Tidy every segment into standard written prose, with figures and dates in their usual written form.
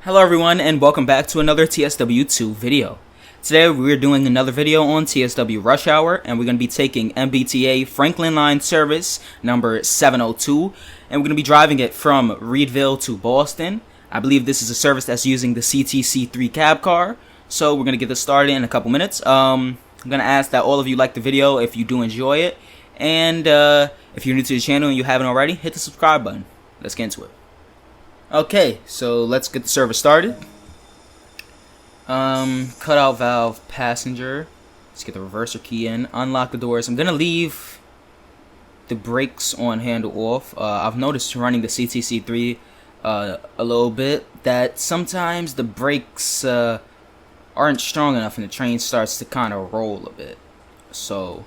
Hello everyone and welcome back to another TSW2 video. Today we're doing another video on TSW Rush Hour and we're going to be taking MBTA Franklin Line service number 702 and we're going to be driving it from Readville to Boston. I believe this is a service that's using the CTC3 cab car, so we're going to get this started in a couple minutes. I'm going to ask that all of you like the video if you do enjoy it, and if you're new to the channel and you haven't already, hit the subscribe button. Let's get into it. Okay, so let's get the service started. Cutout valve passenger. Let's get the reverser key in. Unlock the doors. I'm gonna leave the brakes on handle off. I've noticed running the CTC3 a little bit that sometimes the brakes aren't strong enough and the train starts to kind of roll a bit. So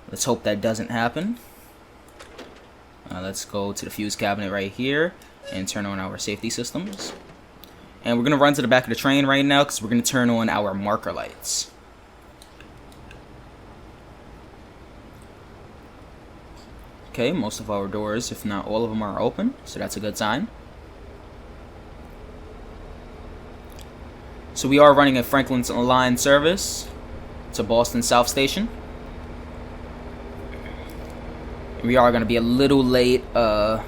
let's hope that doesn't happen. Let's go to the fuse cabinet right here and turn on our safety systems. And we're going to run to the back of the train right now because we're going to turn on our marker lights. Okay, most of our doors, if not all of them, are open, so that's a good sign. So we are running a Franklin Line service to Boston South Station. We are going to be a little late because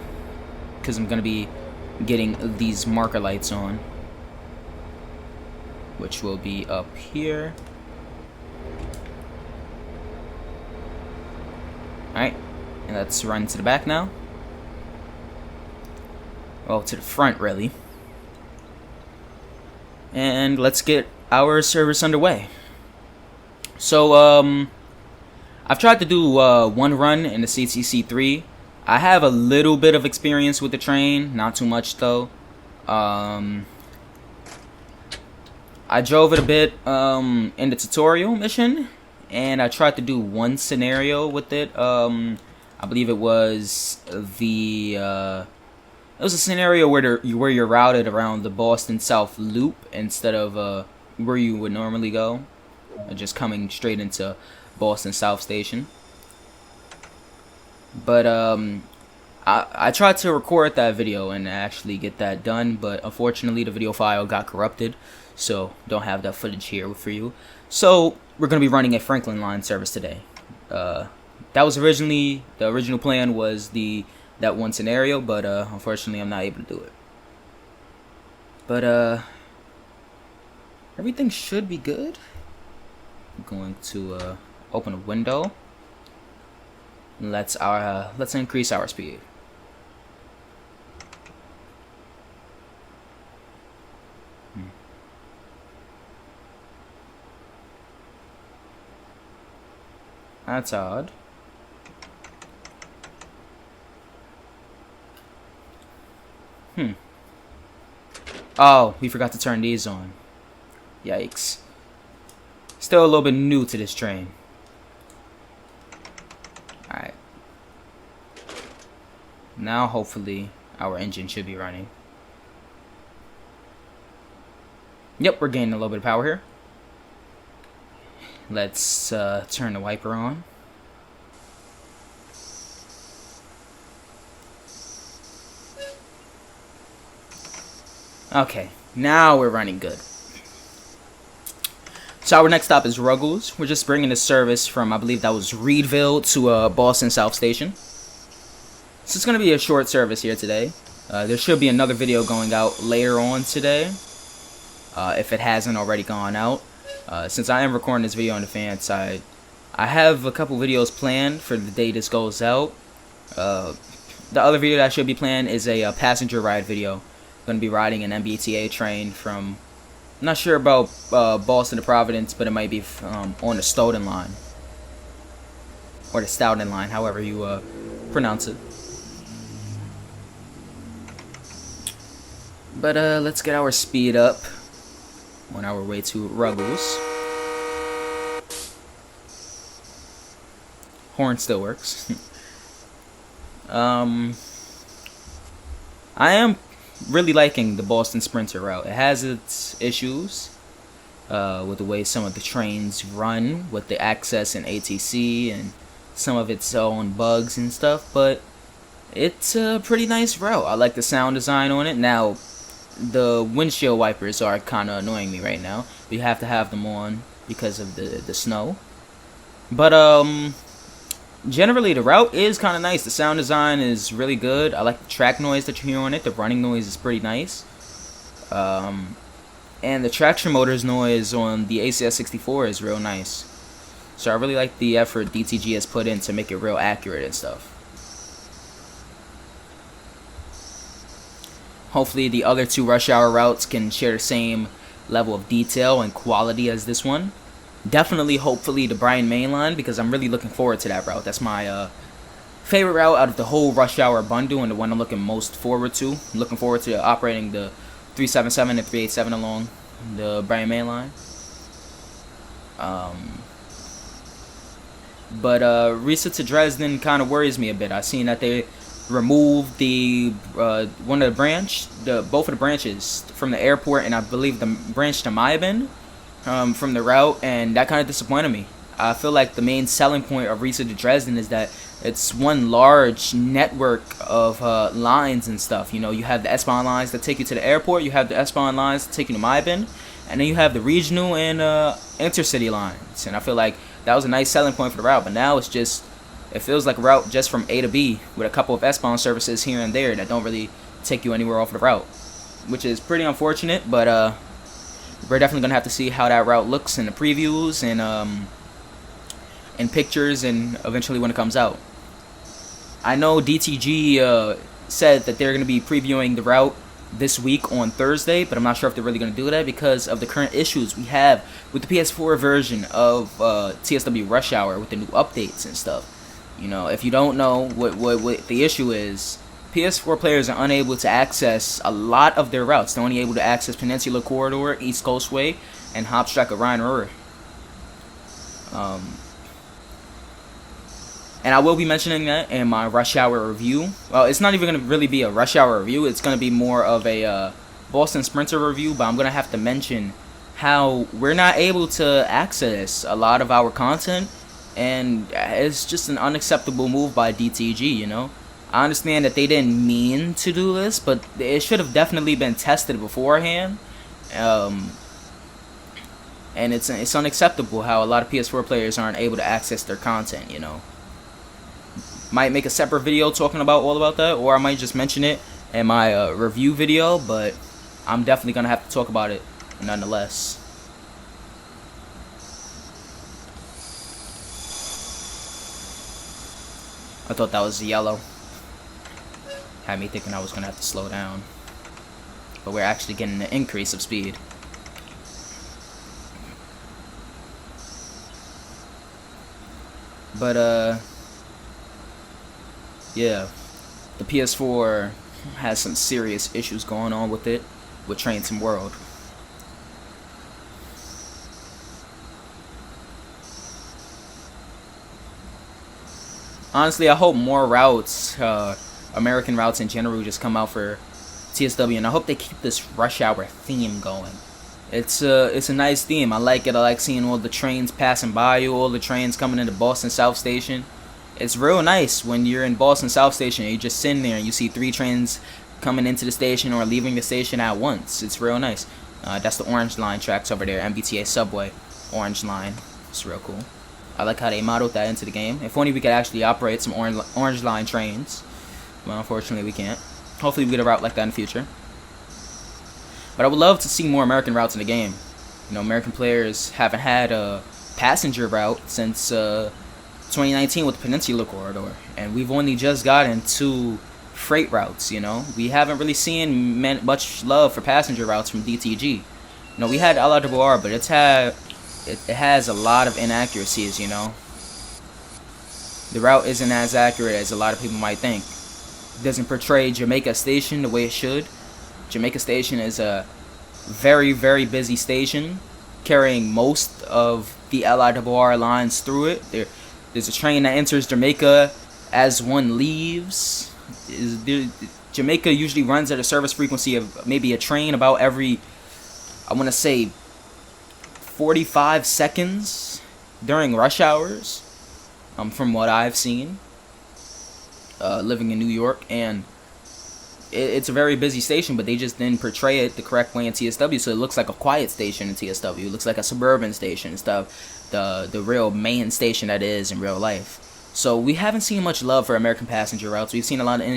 I'm going to be getting these marker lights on, which will be up here. Alright, and let's run to the back now. Well, to the front, really. And let's get our service underway. So, I've tried to do one run in the CTC3. I have a little bit of experience with the train, not too much though. I drove it a bit in the tutorial mission, and I tried to do one scenario with it. I believe it was a scenario where you're routed around the Boston South Loop instead of where you would normally go, just coming straight into Boston South Station. But I tried to record that video and actually get that done, but unfortunately the video file got corrupted, so don't have that footage here for you. So we're gonna be running a Franklin Line service today. That was originally the original plan was that one scenario, but unfortunately I'm not able to do it. But everything should be good. I'm going to open a window. Let's increase our speed. That's odd. Oh, we forgot to turn these on. Yikes. Still a little bit new to this train. Alright. Now hopefully our engine should be running. Yep, we're gaining a little bit of power here. Let's turn the wiper on. Okay, now we're running good. So our next stop is Ruggles. We're just bringing the service from, I believe that was Readville to Boston South Station. So it's going to be a short service here today. There should be another video going out later on today, if it hasn't already gone out. Since I am recording this video in advance, I have a couple videos planned for the day this goes out. The other video that I should be planned is a passenger ride video. I'm going to be riding an MBTA train from, I'm not sure about Boston to Providence, but it might be on the Stoughton line. Or the Stoughton line, however you pronounce it. But let's get our speed up on our way to Ruggles. Horn still works. I am really liking the Boston Sprinter route. It has its issues with the way some of the trains run, with the access and ATC and some of its own bugs and stuff, but it's a pretty nice route. I like the sound design on it. Now, the windshield wipers are kind of annoying me right now. We have to have them on because of the snow. But generally the route is kind of nice. The sound design is really good. I like the track noise that you hear on it. The running noise is pretty nice. And the traction motors noise on the ACS64 is real nice. So I really like the effort DTG has put in to make it real accurate and stuff. Hopefully the other two rush hour routes can share the same level of detail and quality as this one. Definitely, hopefully, the Bryan Main Line, because I'm really looking forward to that route. That's my favorite route out of the whole rush hour bundle, and the one I'm looking most forward to. I'm looking forward to operating the 377 and 387 along the Bryan Main Line. But Risa to Dresden kind of worries me a bit. I've seen that they removed the both of the branches from the airport, and I believe the branch to Mayaben from the route, and that kind of disappointed me. I feel like the main selling point of Risa to Dresden is that it's one large network of lines and stuff. You know, you have the S-Bahn lines that take you to the airport, you have the S-Bahn lines that take you to Mayaben, and then you have the regional and intercity lines. And I feel like that was a nice selling point for the route, but now it feels like a route just from A to B with a couple of S-Bahn services here and there that don't really take you anywhere off the route, which is pretty unfortunate. But we're definitely gonna have to see how that route looks in the previews and in pictures, and eventually when it comes out. I know DTG said that they're gonna be previewing the route this week on Thursday, but I'm not sure if they're really gonna do that because of the current issues we have with the PS4 version of TSW Rush Hour with the new updates and stuff. You know, if you don't know what the issue is, PS4 players are unable to access a lot of their routes. They're only able to access Peninsula Corridor, East Coastway, and Hauptstrecke Rhein-Ruhr. And I will be mentioning that in my Rush Hour review. Well, it's not even going to really be a Rush Hour review. It's going to be more of a Boston Sprinter review, but I'm going to have to mention how we're not able to access a lot of our content, and it's just an unacceptable move by DTG, you know? I understand that they didn't mean to do this, but it should have definitely been tested beforehand. And it's unacceptable how a lot of PS4 players aren't able to access their content, you know? Might make a separate video talking about all about that, or I might just mention it in my review video, but I'm definitely going to have to talk about it nonetheless. I thought that was yellow. Had me thinking I was going to have to slow down. But we're actually getting an increase of speed. But, yeah. The PS4 has some serious issues going on with it, with Train Sim World. Honestly, I hope more routes, American routes in general, just come out for TSW, and I hope they keep this Rush Hour theme going. It's a nice theme. I like it. I like seeing all the trains passing by you, all the trains coming into Boston South Station. It's real nice when you're in Boston South Station and you're just sitting there and you see 3 trains coming into the station or leaving the station at once. It's real nice. That's the Orange Line tracks over there, MBTA Subway, Orange Line. It's real cool. I like how they modeled that into the game. If only we could actually operate some Orange Line trains. Well, unfortunately we can't. Hopefully we get a route like that in the future. But I would love to see more American routes in the game. You know, American players haven't had a passenger route since 2019 with the Peninsula Corridor. And we've only just gotten 2 freight routes, you know. We haven't really seen much love for passenger routes from DTG. You know, we had LRWR, but it has a lot of inaccuracies, you know. The route isn't as accurate as a lot of people might think. It doesn't portray Jamaica Station the way it should. Jamaica Station is a very, very busy station, carrying most of the LIRR lines through it. There's a train that enters Jamaica as one leaves. Jamaica usually runs at a service frequency of maybe a train about every, I want to say, 45 seconds during rush hours, from what I've seen, living in New York. And it's a very busy station, but they just didn't portray it the correct way in TSW, so it looks like a quiet station in TSW. It looks like a suburban station instead of the real main station that it is in real life. So we haven't seen much love for American passenger routes. We've seen a lot of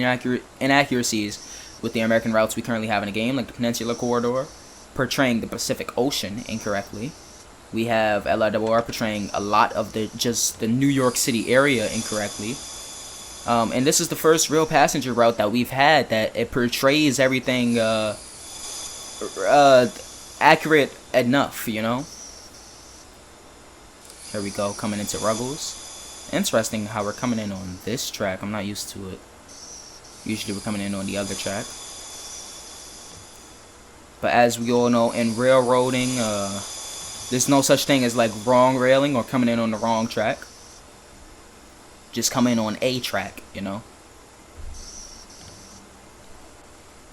inaccuracies with the American routes we currently have in the game, like the Peninsula Corridor, portraying the Pacific Ocean incorrectly. We have LIRR portraying a lot of the New York City area incorrectly. And this is the first real passenger route that we've had that it portrays everything accurate enough, you know? Here we go, coming into Ruggles. Interesting how we're coming in on this track. I'm not used to it. Usually we're coming in on the other track. But as we all know, in railroading, there's no such thing as like wrong railing or coming in on the wrong track. Just come in on a track, you know.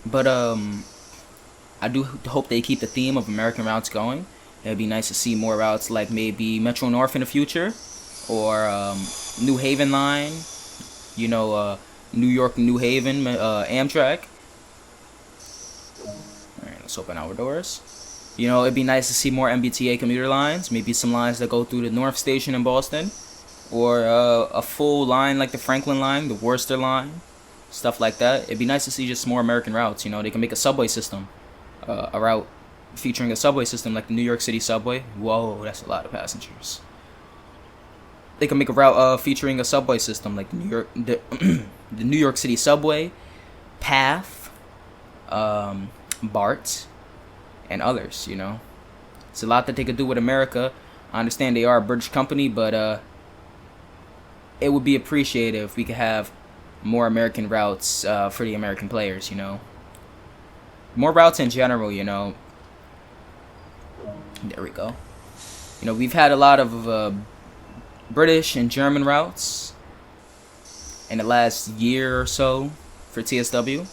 But I do hope they keep the theme of American routes going. It'd be nice to see more routes like maybe Metro North in the future, or New Haven line, you know, New York, New Haven, Amtrak. Alright, let's open our doors. You know, it'd be nice to see more MBTA commuter lines, maybe some lines that go through the North Station in Boston, or a full line like the Franklin line, the Worcester line, stuff like that. It'd be nice to see just more American routes. You know, they can make a subway system, a route featuring a subway system like the New York City subway. Whoa, that's a lot of passengers. They can make a route featuring a subway system like the New York City subway, PATH, BART, and others. You know, it's a lot that they could do with America. I understand they are a British company, but it would be appreciated if we could have more American routes for the American players. You know, more routes in general. You know, there we go. You know, we've had a lot of British and German routes in the last year or so for TSW,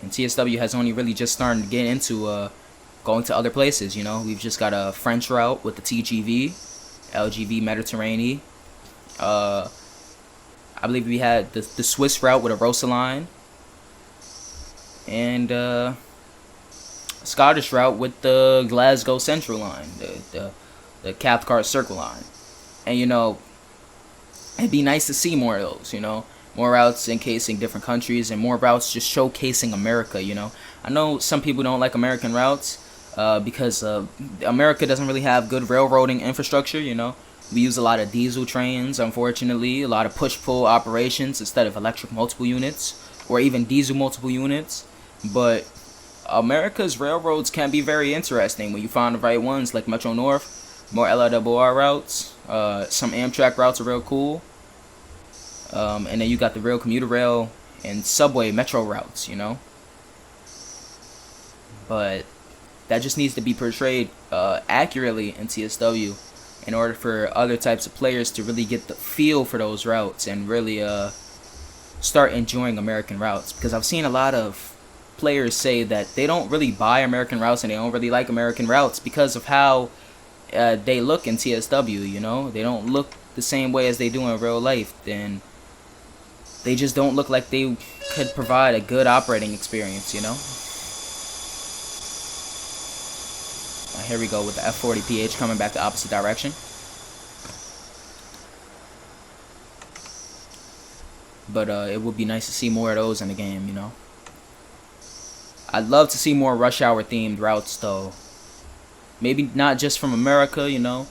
and TSW has only really just started to get into going to other places. You know, we've just got a French route with the TGV, LGV Mediterranean. I believe we had the Swiss route with a Rosa line, and Scottish route with the Glasgow Central line, the Cathcart Circle line. And, you know, it'd be nice to see more of those, you know. More routes encasing different countries, and more routes just showcasing America, you know. I know some people don't like American routes because America doesn't really have good railroading infrastructure, you know. We use a lot of diesel trains, unfortunately. A lot of push-pull operations instead of electric multiple units, or even diesel multiple units. But America's railroads can be very interesting when you find the right ones, like Metro North. More LIRR routes, some Amtrak routes are real cool, and then you got the real commuter rail and subway metro routes, you know. But that just needs to be portrayed accurately in TSW in order for other types of players to really get the feel for those routes and really start enjoying American routes. Because I've seen a lot of players say that they don't really buy American routes and they don't really like American routes because of how they look in TSW, you know. They don't look the same way as they do in real life. Then they just don't look like they could provide a good operating experience, you know. Here we go with the F40PH coming back the opposite direction. But it would be nice to see more of those in the game, you know. I'd love to see more rush hour themed routes though. Maybe not just from America, you know.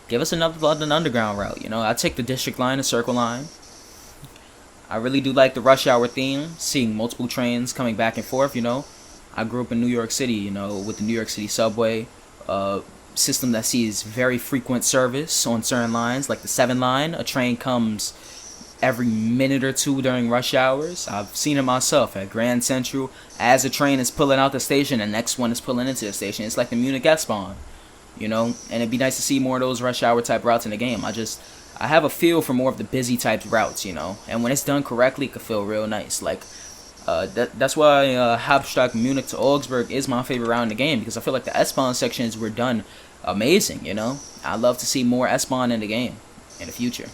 Give us another London Underground route, you know. I'd take the District Line, the Circle Line. I really do like the rush hour theme, seeing multiple trains coming back and forth, you know. I grew up in New York City, you know, with the New York City subway system that sees very frequent service on certain lines, like the 7 line. A train comes every minute or two during rush hours. I've seen it myself at Grand Central. As a train is pulling out the station, the next one is pulling into the station. It's like the Munich S-Bahn, you know. And it'd be nice to see more of those rush hour type routes in the game. I have a feel for more of the busy type routes, you know. And when it's done correctly, it can feel real nice. Like that's why Hauptstrasse Munich to Augsburg is my favorite route in the game, because I feel like the S-Bahn sections were done amazing, you know. I love to see more S-Bahn in the game in the future.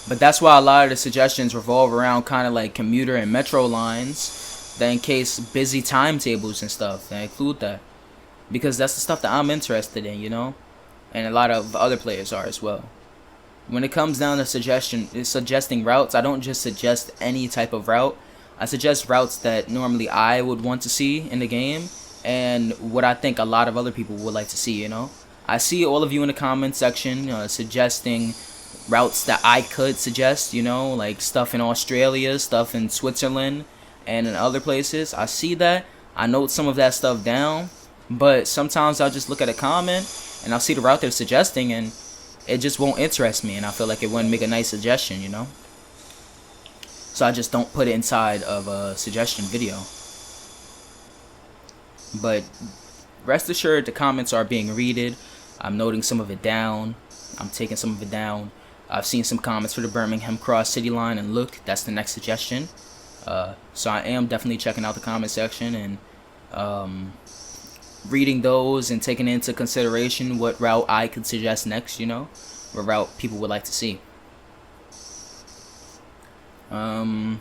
But that's why a lot of the suggestions revolve around kind of like commuter and metro lines that encase busy timetables and stuff that include that. Because that's the stuff that I'm interested in, you know? And a lot of other players are as well. When it comes down to suggesting routes, I don't just suggest any type of route. I suggest routes that normally I would want to see in the game and what I think a lot of other people would like to see, you know? I see all of you in the comment section suggesting routes that I could suggest, you know, like stuff in Australia, stuff in Switzerland, and in other places. I see that. I note some of that stuff down, but sometimes I'll just look at a comment and I'll see the route they're suggesting and it just won't interest me, and I feel like it wouldn't make a nice suggestion, you know? So I just don't put it inside of a suggestion video. But rest assured, the comments are being readed. I'm noting some of it down. I'm taking some of it down. I've seen some comments for the Birmingham Cross City Line, and look, that's the next suggestion. So I am definitely checking out the comment section and reading those and taking into consideration what route I could suggest next, you know, what route people would like to see. But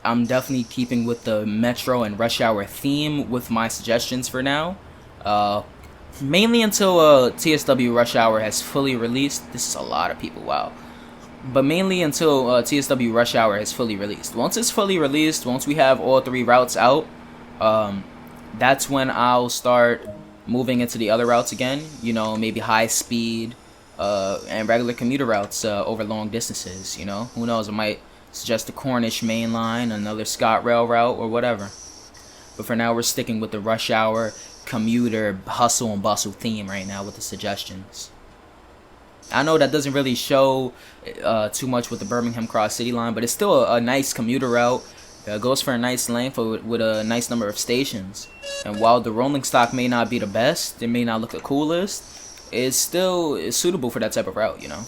I'm definitely keeping with the metro and rush hour theme with my suggestions for now. Mainly until TSW Rush Hour has fully released. This is a lot of people, wow. But mainly until TSW Rush Hour has fully released. Once it's fully released, once we have all 3 routes out, that's when I'll start moving into the other routes again. You know, maybe high speed and regular commuter routes over long distances, you know. Who knows, I might suggest the Cornish Main Line, another Scott Rail route, or whatever. But for now, we're sticking with the rush hour commuter hustle and bustle theme right now with the suggestions. I know that doesn't really show too much with the Birmingham Cross City Line, but it's still a nice commuter route. It goes for a nice length with a nice number of stations. And while the rolling stock may not be the best, it may not look the coolest, it's still suitable for that type of route, you know.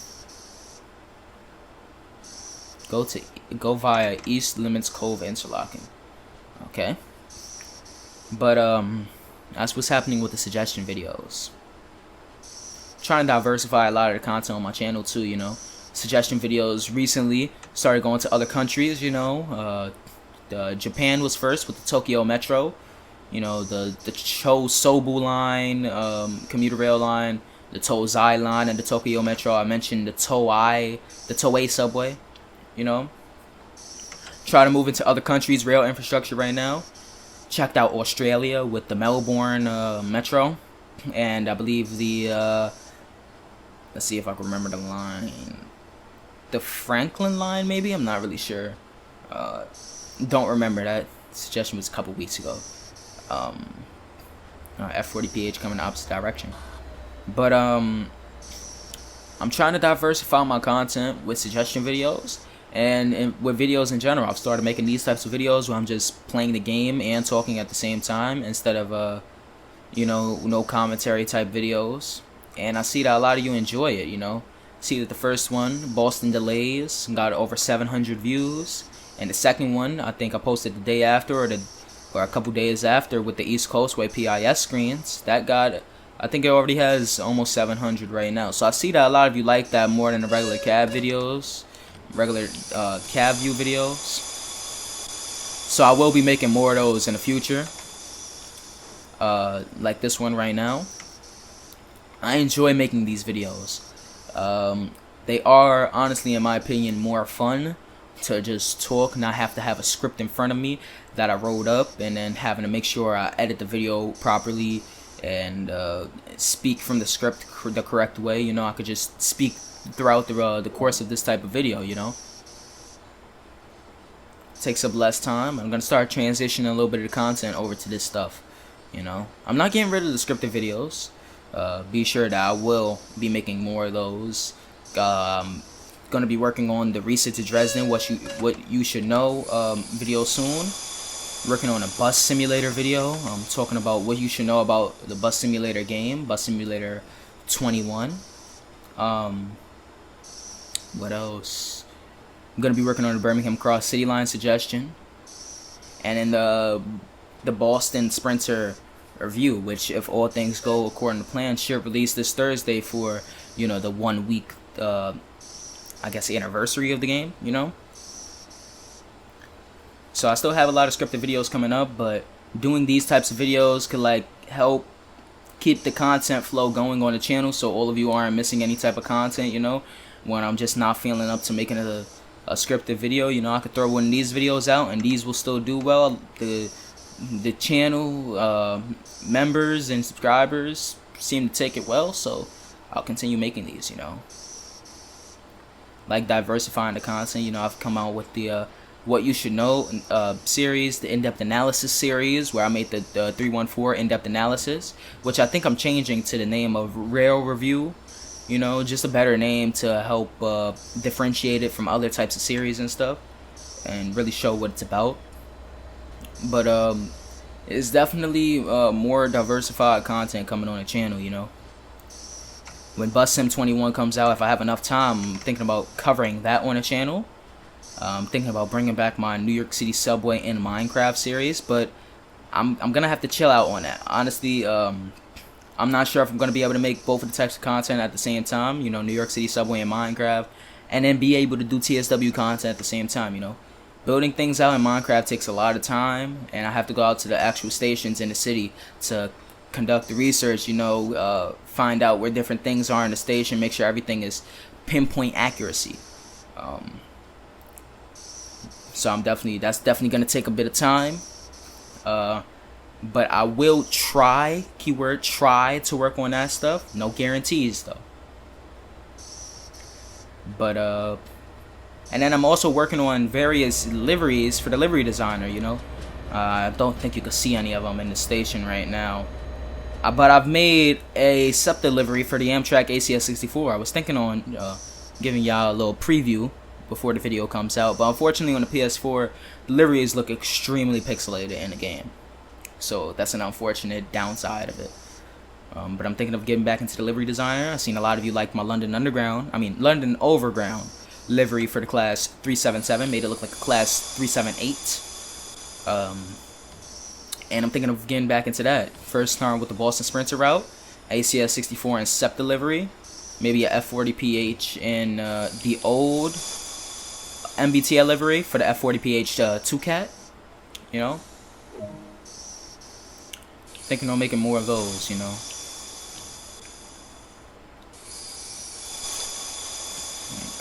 Go via East Limits Cove Interlocking. Okay. But that's what's happening with the suggestion videos. Trying to diversify a lot of the content on my channel too, you know. Suggestion videos recently started going to other countries, you know. Japan was first with the Tokyo Metro, you know, the Chosobu line, commuter rail line, the Tozai line, and the Tokyo Metro. I mentioned the Toei subway, you know. Try to move into other countries' rail infrastructure right now. Checked out Australia with the Melbourne Metro, and I believe the let's see if I can remember the line, the Franklin line maybe, I'm not really sure. Don't remember, that suggestion was a couple weeks ago. F40PH coming the opposite direction. But I'm trying to diversify my content with suggestion videos and with videos in general. I've started making these types of videos where I'm just playing the game and talking at the same time instead of you know, no commentary type videos. And I see that a lot of you enjoy it, you know. See that the first one, Boston Delays, got over 700 views. And the second one, I think I posted the day after or a couple days after with the East Coastway PIS screens. That got, I think it already has almost 700 right now. So I see that a lot of you like that more than the regular cab videos, regular cab view videos. So I will be making more of those in the future. Like this one right now. I enjoy making these videos. They are, honestly, in my opinion, more fun to just talk, not have to have a script in front of me that I wrote up, and then having to make sure I edit the video properly and speak from the script the correct way. You know, I could just speak throughout the course of this type of video, you know. Takes up less time. I'm gonna start transitioning a little bit of the content over to this stuff, you know. I'm not getting rid of the scripted videos. Be sure that I will be making more of those. Gonna be working on the Reset to Dresden, what you should know video soon. Working on a bus simulator video. I'm talking about what you should know about the bus simulator game, Bus Simulator 21. What else? I'm gonna be working on the Birmingham Cross City Line suggestion, and in the Boston Sprinter review, which, if all things go according to plan, should release this Thursday for, you know, the 1 week I guess, anniversary of the game, you know. So I still have a lot of scripted videos coming up, but doing these types of videos could like help keep the content flow going on the channel, so all of you aren't missing any type of content, you know. When I'm just not feeling up to making a scripted video, you know, I could throw one of these videos out and these will still do well. The channel members and subscribers seem to take it well, so I'll continue making these, you know. Like diversifying the content, you know. I've come out with the What You Should Know series, the in-depth analysis series, where I made the 314 in-depth analysis, which I think I'm changing to the name of Rail Review, you know, just a better name to help differentiate it from other types of series and stuff, and really show what it's about. But it's definitely more diversified content coming on the channel, you know. When Bus Sim 21 comes out, if I have enough time, I'm thinking about covering that on the channel. I'm thinking about bringing back my New York City Subway and Minecraft series, but I'm gonna have to chill out on that. Honestly, I'm not sure if I'm gonna be able to make both of the types of content at the same time. You know, New York City Subway and Minecraft, and then be able to do TSW content at the same time. You know, building things out in Minecraft takes a lot of time, and I have to go out to the actual stations in the city to conduct the research. You know, find out where different things are in the station, make sure everything is pinpoint accuracy. So that's definitely gonna take a bit of time, but I will try, keyword try, to work on that stuff. No guarantees though. But and then I'm also working on various liveries for the livery designer. You know, I don't think you can see any of them in the station right now, but I've made a SEPTA livery for the Amtrak ACS 64. I was thinking on giving y'all a little preview before the video comes out, but unfortunately on the PS4, the liveries look extremely pixelated in the game, so that's an unfortunate downside of it. But I'm thinking of getting back into the livery designer. I've seen a lot of you like my London Overground livery for the Class 377, made it look like a Class 378. And I'm thinking of getting back into that. First starting with the Boston Sprinter route, ACS 64 and SEPTA livery, maybe a F40PH in the old MBTL livery for the F40PH 2CAT, you know. Thinking on making more of those, you know.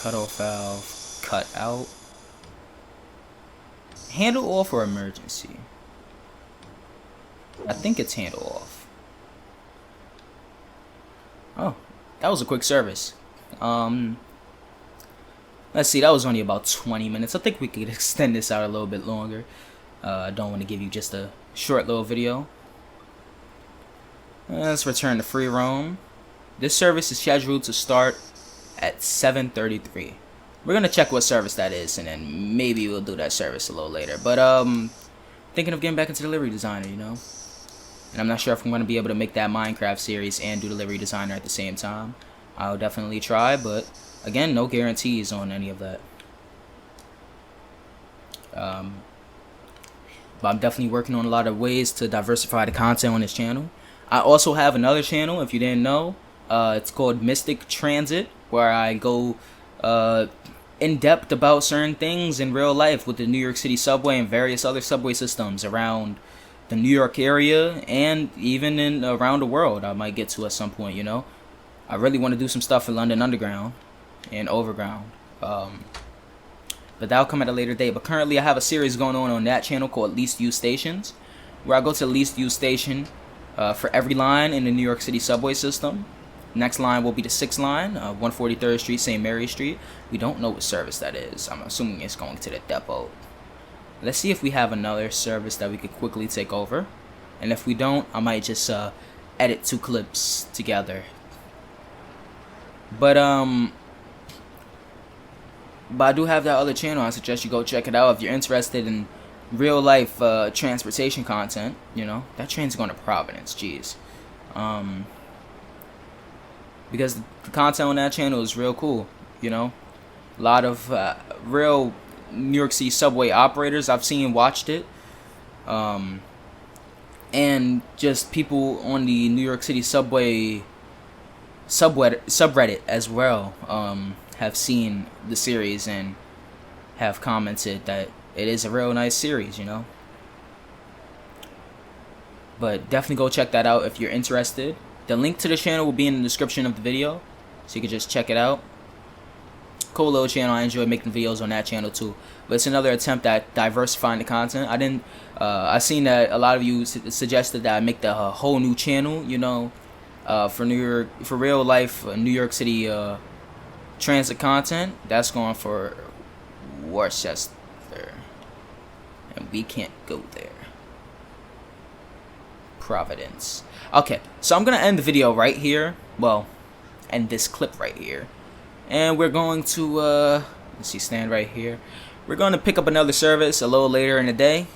Cutoff valve, cut out. Handle off or emergency? I think it's handle off. Oh, that was a quick service. Let's see, that was only about 20 minutes. I think we could extend this out a little bit longer. I don't want to give you just a short little video. Let's return to free roam. This service is scheduled to start at 7:33. We're gonna check what service that is, and then maybe we'll do that service a little later. But thinking of getting back into the livery designer, you know. And I'm not sure if I'm gonna be able to make that Minecraft series and do the livery designer at the same time. I'll definitely try, but again, no guarantees on any of that. But I'm definitely working on a lot of ways to diversify the content on this channel. I also have another channel, if you didn't know. It's called Mystic Transit, where I go in depth about certain things in real life with the New York City subway and various other subway systems around the New York area and even in around the world. I might get to at some point, you know. I really want to do some stuff for London Underground and Overground, but that'll come at a later date. But currently I have a series going on that channel called Least Used Stations, where I go to the least used station for every line in the New York City subway system. Next line will be the 6th line, 143rd Street, St. Mary Street. We don't know what service that is. I'm assuming it's going to the depot. Let's see if we have another service that we could quickly take over, and if we don't, I might just edit 2 clips together. But I do have that other channel. I suggest you go check it out if you're interested in real life transportation content. You know, that train's going to Providence. Jeez. Because the content on that channel is real cool. You know, a lot of real New York City subway operators I've seen watched it, and just people on the New York City subway subreddit as well. have seen the series and have commented that it is a real nice series, you know. But definitely go check that out if you're interested. The link to the channel will be in the description of the video, so you can just check it out. Cool little channel. I enjoy making videos on that channel too. But it's another attempt at diversifying the content. I seen that a lot of you suggested that I make the whole new channel, you know, for real life New York City transit content. That's going for Worcester, and we can't go there. Providence. Okay, so I'm gonna end the video right here. Well, end this clip right here, and we're going to let's see, stand right here. We're going to pick up another service a little later in the day.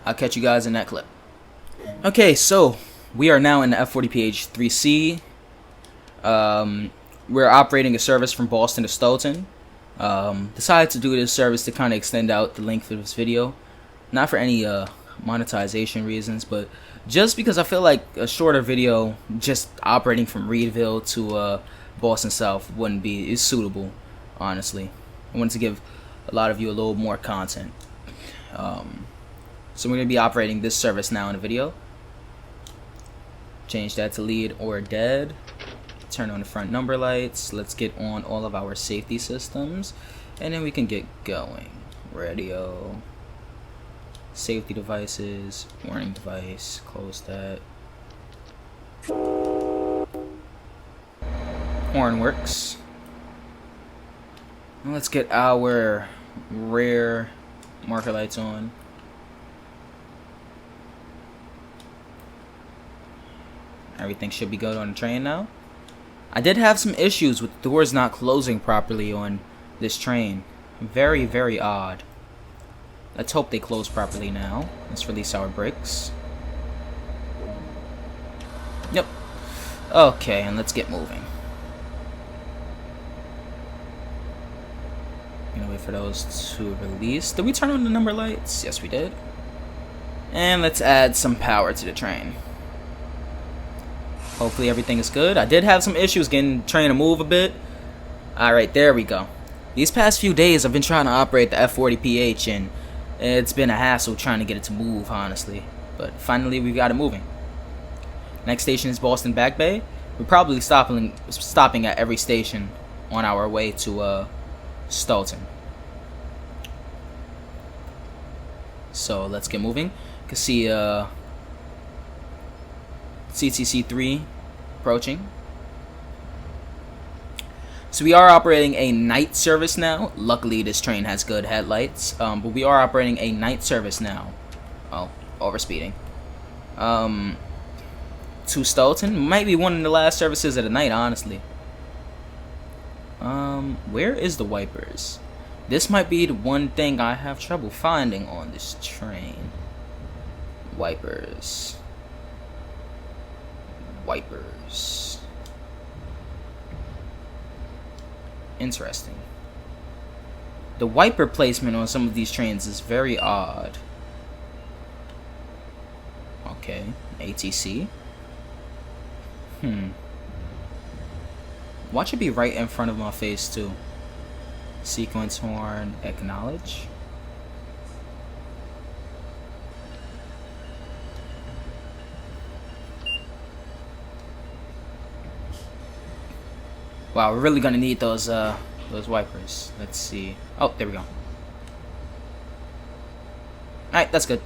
I'll catch you guys in that clip. Okay, so we are now in the F40PH 3C. We're operating a service from Boston to Stoughton. Decided to do this service to kind of extend out the length of this video, not for any monetization reasons, but just because I feel like a shorter video just operating from Readville to Boston South wouldn't be suitable. Honestly, I wanted to give a lot of you a little more content. So we're going to be operating this service now in the video. Change that to lead or dead. Turn on the front number lights. Let's get on all of our safety systems, and then we can get going. Radio, safety devices, warning device, close that. Horn works. Now let's get our rear marker lights on. Everything should be good on the train now. I did have some issues with the doors not closing properly on this train. Very, very odd. Let's hope they close properly now. Let's release our brakes. Yep. Okay, and let's get moving. Gonna wait for those to release. Did we turn on the number lights? Yes, we did. And let's add some power to the train. Hopefully everything is good. I did have some issues getting the train to move a bit. Alright, there we go. These past few days I've been trying to operate the F40PH, and it's been a hassle trying to get it to move, honestly. But finally we got it moving. Next station is Boston Back Bay. We're probably stopping at every station on our way to Stoughton. So let's get moving. You can see CTC3 approaching. So we are operating a night service now. Luckily this train has good headlights, but we are operating a night service now. Oh, overspeeding. To Stoughton. Might be one of the last services of the night, honestly. Where is the wipers? This might be the one thing I have trouble finding on this train. Wipers. Wipers. Interesting. The wiper placement on some of these trains is very odd. Okay, ATC. Watch it be right in front of my face too. Sequence horn, acknowledge. Wow, we're really gonna need those wipers. Let's see. Oh, there we go. Alright, that's good.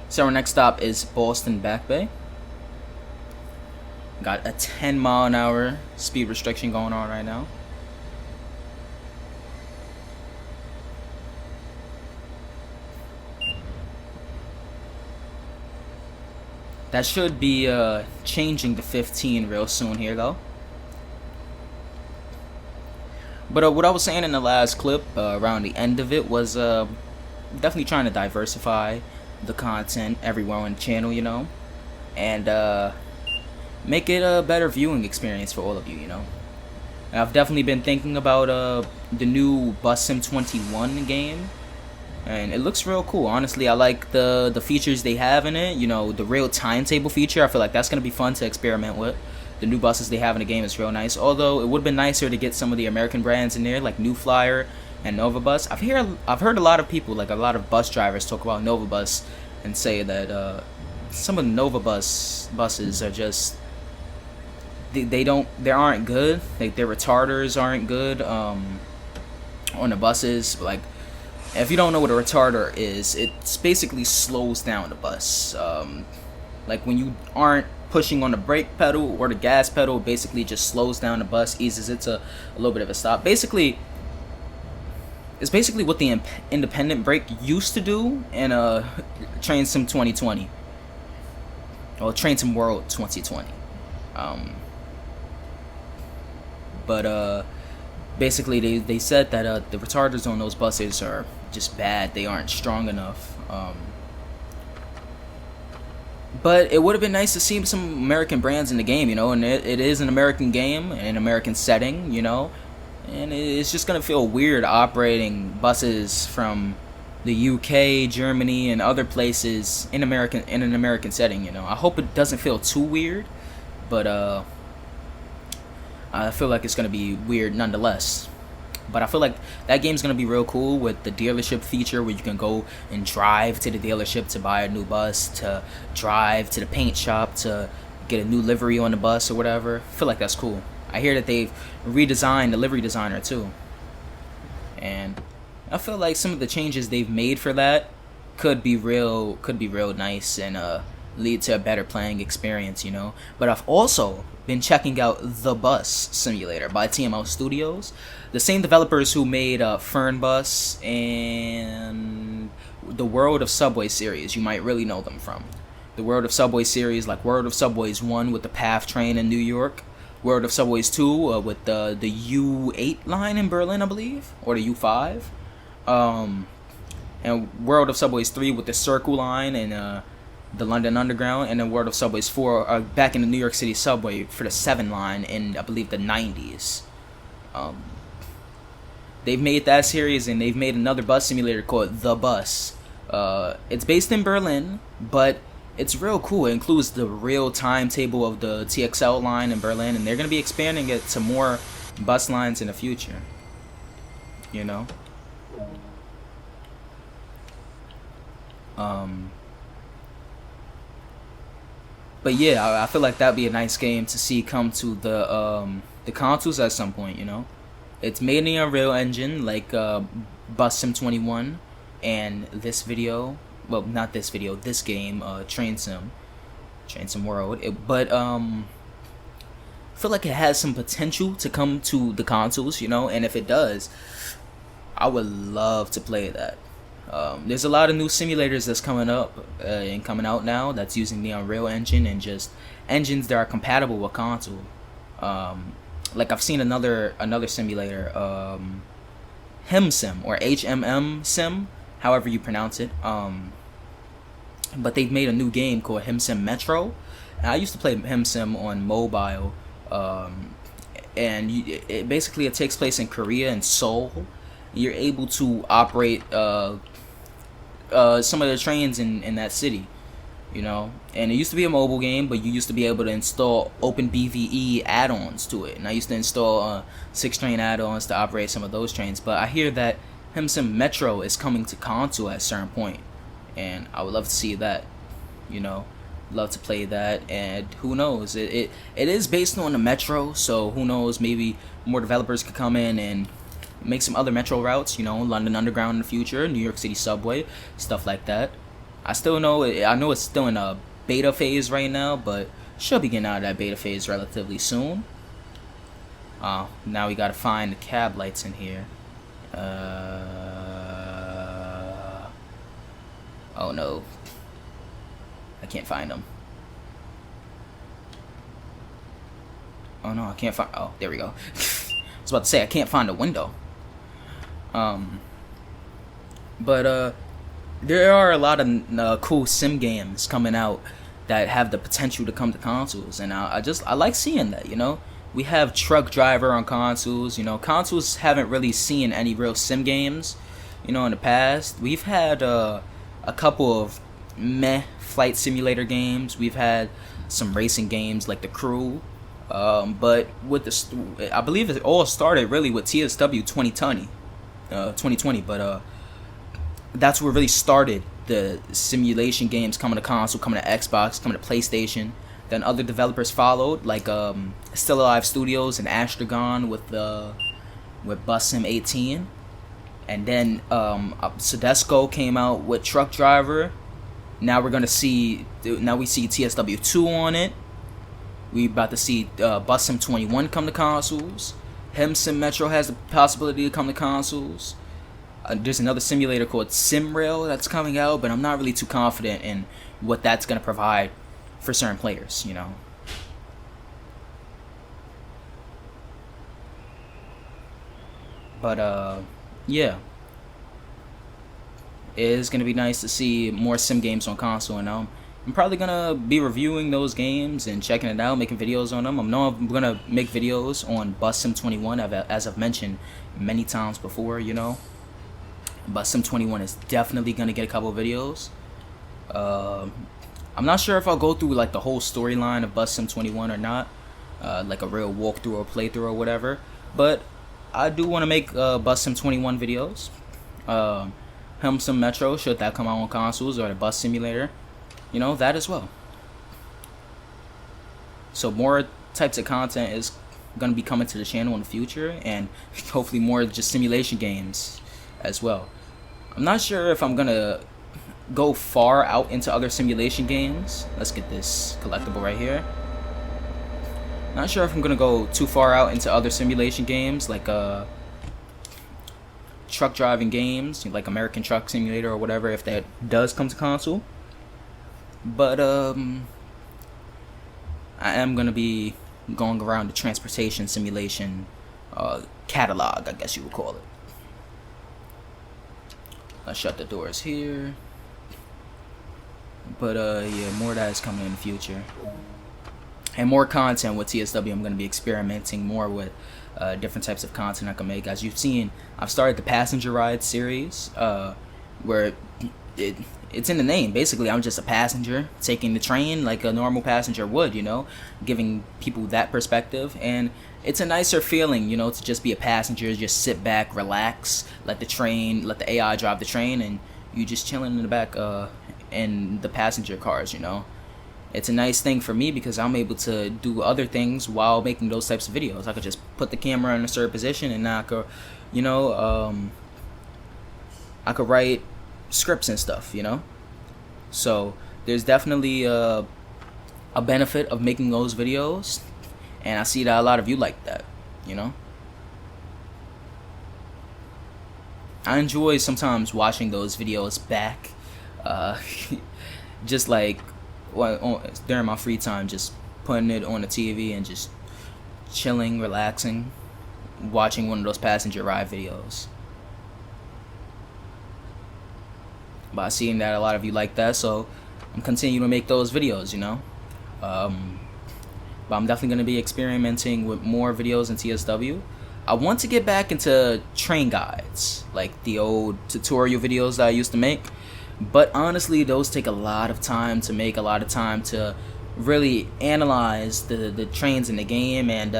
So our next stop is Boston Back Bay. Got a 10-mile-an-hour speed restriction going on right now. That should be changing to 15 real soon here, though. But what I was saying in the last clip, around the end of it, was definitely trying to diversify the content everywhere on the channel, you know, and make it a better viewing experience for all of you, you know. And I've definitely been thinking about the new Bus Sim 21 game, and it looks real cool. Honestly, I like the features they have in it. You know, the real timetable feature. I feel like that's gonna be fun to experiment with. the new buses they have in the game is real nice. Although it would have been nicer to get some of the American brands in there, like New Flyer and Nova Bus. I've heard a lot of people, like a lot of bus drivers, talk about Nova Bus and say that some of the Nova buses are just they aren't good. Like their retarders aren't good on the buses. Like if you don't know what a retarder is, it's basically slows down the bus. Like when you aren't pushing on the brake pedal or the gas pedal, basically just slows down the bus, eases it to a little bit of a stop. Basically, it's basically what the independent brake used to do in Train Sim 2020, or Train Sim World 2020. But basically they said that the retarders on those buses are just bad. They aren't strong enough. But it would have been nice to see some American brands in the game, you know, and it is an American game, an American setting, you know, and it's just going to feel weird operating buses from the UK, Germany, and other places in an American setting, you know. I hope it doesn't feel too weird, but I feel like it's going to be weird nonetheless. But I feel like that game's going to be real cool with the dealership feature where you can go and drive to the dealership to buy a new bus, to drive to the paint shop to get a new livery on the bus or whatever. I feel like that's cool. I hear that they've redesigned the livery designer too. And I feel like some of the changes they've made for that could be real nice and lead to a better playing experience, you know. But I've also been checking out The Bus Simulator by TML Studios, the same developers who made Fern Bus and the World of Subway series. You might really know them from the World of Subway series, like World of Subways 1 with the PATH train in New York, World of Subways 2 with the U8 line in Berlin, I believe, or the U5, and World of Subways 3 with the Circle line and the London Underground, and then World of Subways 4 back in the New York City subway for the 7 line in, I believe, the 90s. They've made that series, and they've made another bus simulator called The Bus. It's based in Berlin, but it's real cool. It includes the real timetable of the TXL line in Berlin, and they're going to be expanding it to more bus lines in the future. You know? But yeah, I feel like that'd be a nice game to see come to the consoles at some point, you know? It's made in the Unreal Engine, like Bus Sim 21 and this video. Well, not this video, this game, Train Sim World. But I feel like it has some potential to come to the consoles, you know? And if it does, I would love to play that. There's a lot of new simulators that's coming up and coming out now that's using the Unreal Engine and just engines that are compatible with console. Like I've seen another simulator, HimSim or HMM Sim, however you pronounce it. But they've made a new game called HimSim Metro. And I used to play HimSim on mobile, and it basically takes place in Korea and Seoul. You're able to operate some of the trains in that city, you know. And it used to be a mobile game, but you used to be able to install OpenBVE add-ons to it. And I used to install 6-train add-ons to operate some of those trains. But I hear that HimSim Metro is coming to console at a certain point, and I would love to see that, you know. Love to play that, and who knows, it is based on the Metro, so who knows, maybe more developers could come in and make some other Metro routes, you know, London Underground in the future, New York City Subway, stuff like that. I know it's still in a beta phase right now, but should be getting out of that beta phase relatively soon. Now we gotta find the cab lights in here. Oh no, I can't find them. Oh no, I can't find. Oh, there we go. I was about to say I can't find a window. But there are a lot of cool sim games coming out that have the potential to come to consoles, and I like seeing that, you know. We have Truck Driver on consoles, you know. Consoles haven't really seen any real sim games, you know, in the past. We've had a couple of meh flight simulator games. We've had some racing games like The Crew, But with I believe it all started really with TSW 2020, but that's what really started the simulation games coming to console, coming to Xbox, coming to PlayStation. Then other developers followed, like Still Alive Studios and Astragon with Bus Sim 18, and then Sodesco came out with Truck Driver. Now we see TSW 2 on it. We about to see Bus Sim 21 come to consoles. Hem Sim Metro has the possibility to come to consoles. There's another simulator called SimRail that's coming out, but I'm not really too confident in what that's going to provide for certain players, you know. But yeah, it is going to be nice to see more sim games on console, and I'm probably going to be reviewing those games and checking it out, making videos on them. I'm going to make videos on Bus Sim 21, as I've mentioned many times before, you know. Bus Sim 21 is definitely going to get a couple of videos. I'm not sure if I'll go through like the whole storyline of Bus Sim 21 or not, like a real walkthrough or playthrough or whatever, but I do want to make Bus Sim 21 videos. Hem Sim Metro, should that come out on consoles, or the bus simulator, you know, that as well. So more types of content is going to be coming to the channel in the future, and hopefully more just simulation games as well. I'm not sure if I'm going to go far out into other simulation games. Let's get this collectible right here. Not sure if I'm going to go too far out into other simulation games, like truck driving games, like American Truck Simulator or whatever, if that does come to console. But I am going to be going around the transportation simulation catalog, I guess you would call it. Let's shut the doors here. But yeah, more of that is coming in the future. And more content with TSW. I'm going to be experimenting more with different types of content I can make. As you've seen, I've started the passenger ride series, where it's in the name. Basically, I'm just a passenger taking the train like a normal passenger would, you know, giving people that perspective. And it's a nicer feeling, you know, to just be a passenger, just sit back, relax, let the AI drive the train, and you just chilling in the back in the passenger cars, you know. It's a nice thing for me because I'm able to do other things while making those types of videos. I could just put the camera in a certain position, and I could, you know, I could write scripts and stuff, you know. So there's definitely a benefit of making those videos, and I see that a lot of you like that, you know. I enjoy sometimes watching those videos back, just like during my free time, just putting it on the TV and just chilling, relaxing, watching one of those passenger ride videos. By seeing that a lot of you like that, so I'm continuing to make those videos, you know. But I'm definitely going to be experimenting with more videos in TSW. I want to get back into train guides, like the old tutorial videos that I used to make. But honestly, those take a lot of time to make, a lot of time to really analyze the trains in the game, and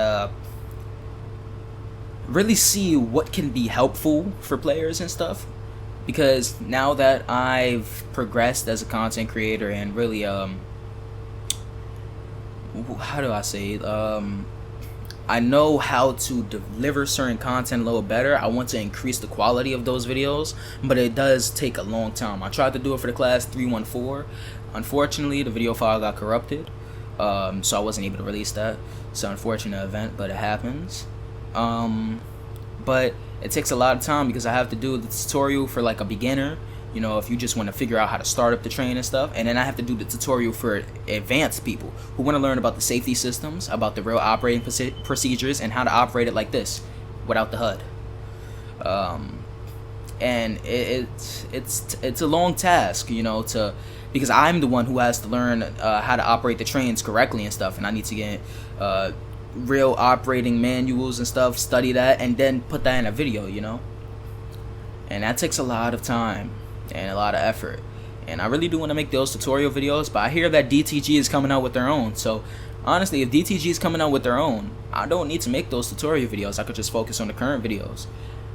really see what can be helpful for players and stuff. Because now that I've progressed as a content creator and really, how do I say it? I know how to deliver certain content a little better. I want to increase the quality of those videos, but it does take a long time. I tried to do it for the class 314. Unfortunately, the video file got corrupted, so I wasn't able to release that. It's an unfortunate event, but it happens. But it takes a lot of time because I have to do the tutorial for like a beginner, you know, if you just want to figure out how to start up the train and stuff. And then I have to do the tutorial for advanced people who want to learn about the safety systems, about the real operating procedures, and how to operate it like this without the HUD. And it's a long task, you know, because I'm the one who has to learn how to operate the trains correctly and stuff, and I need to get real operating manuals and stuff, study that, and then put that in a video, you know. And that takes a lot of time and a lot of effort, and I really do want to make those tutorial videos. But I hear that DTG is coming out with their own, so honestly, if DTG is coming out with their own, I don't need to make those tutorial videos. I could just focus on the current videos.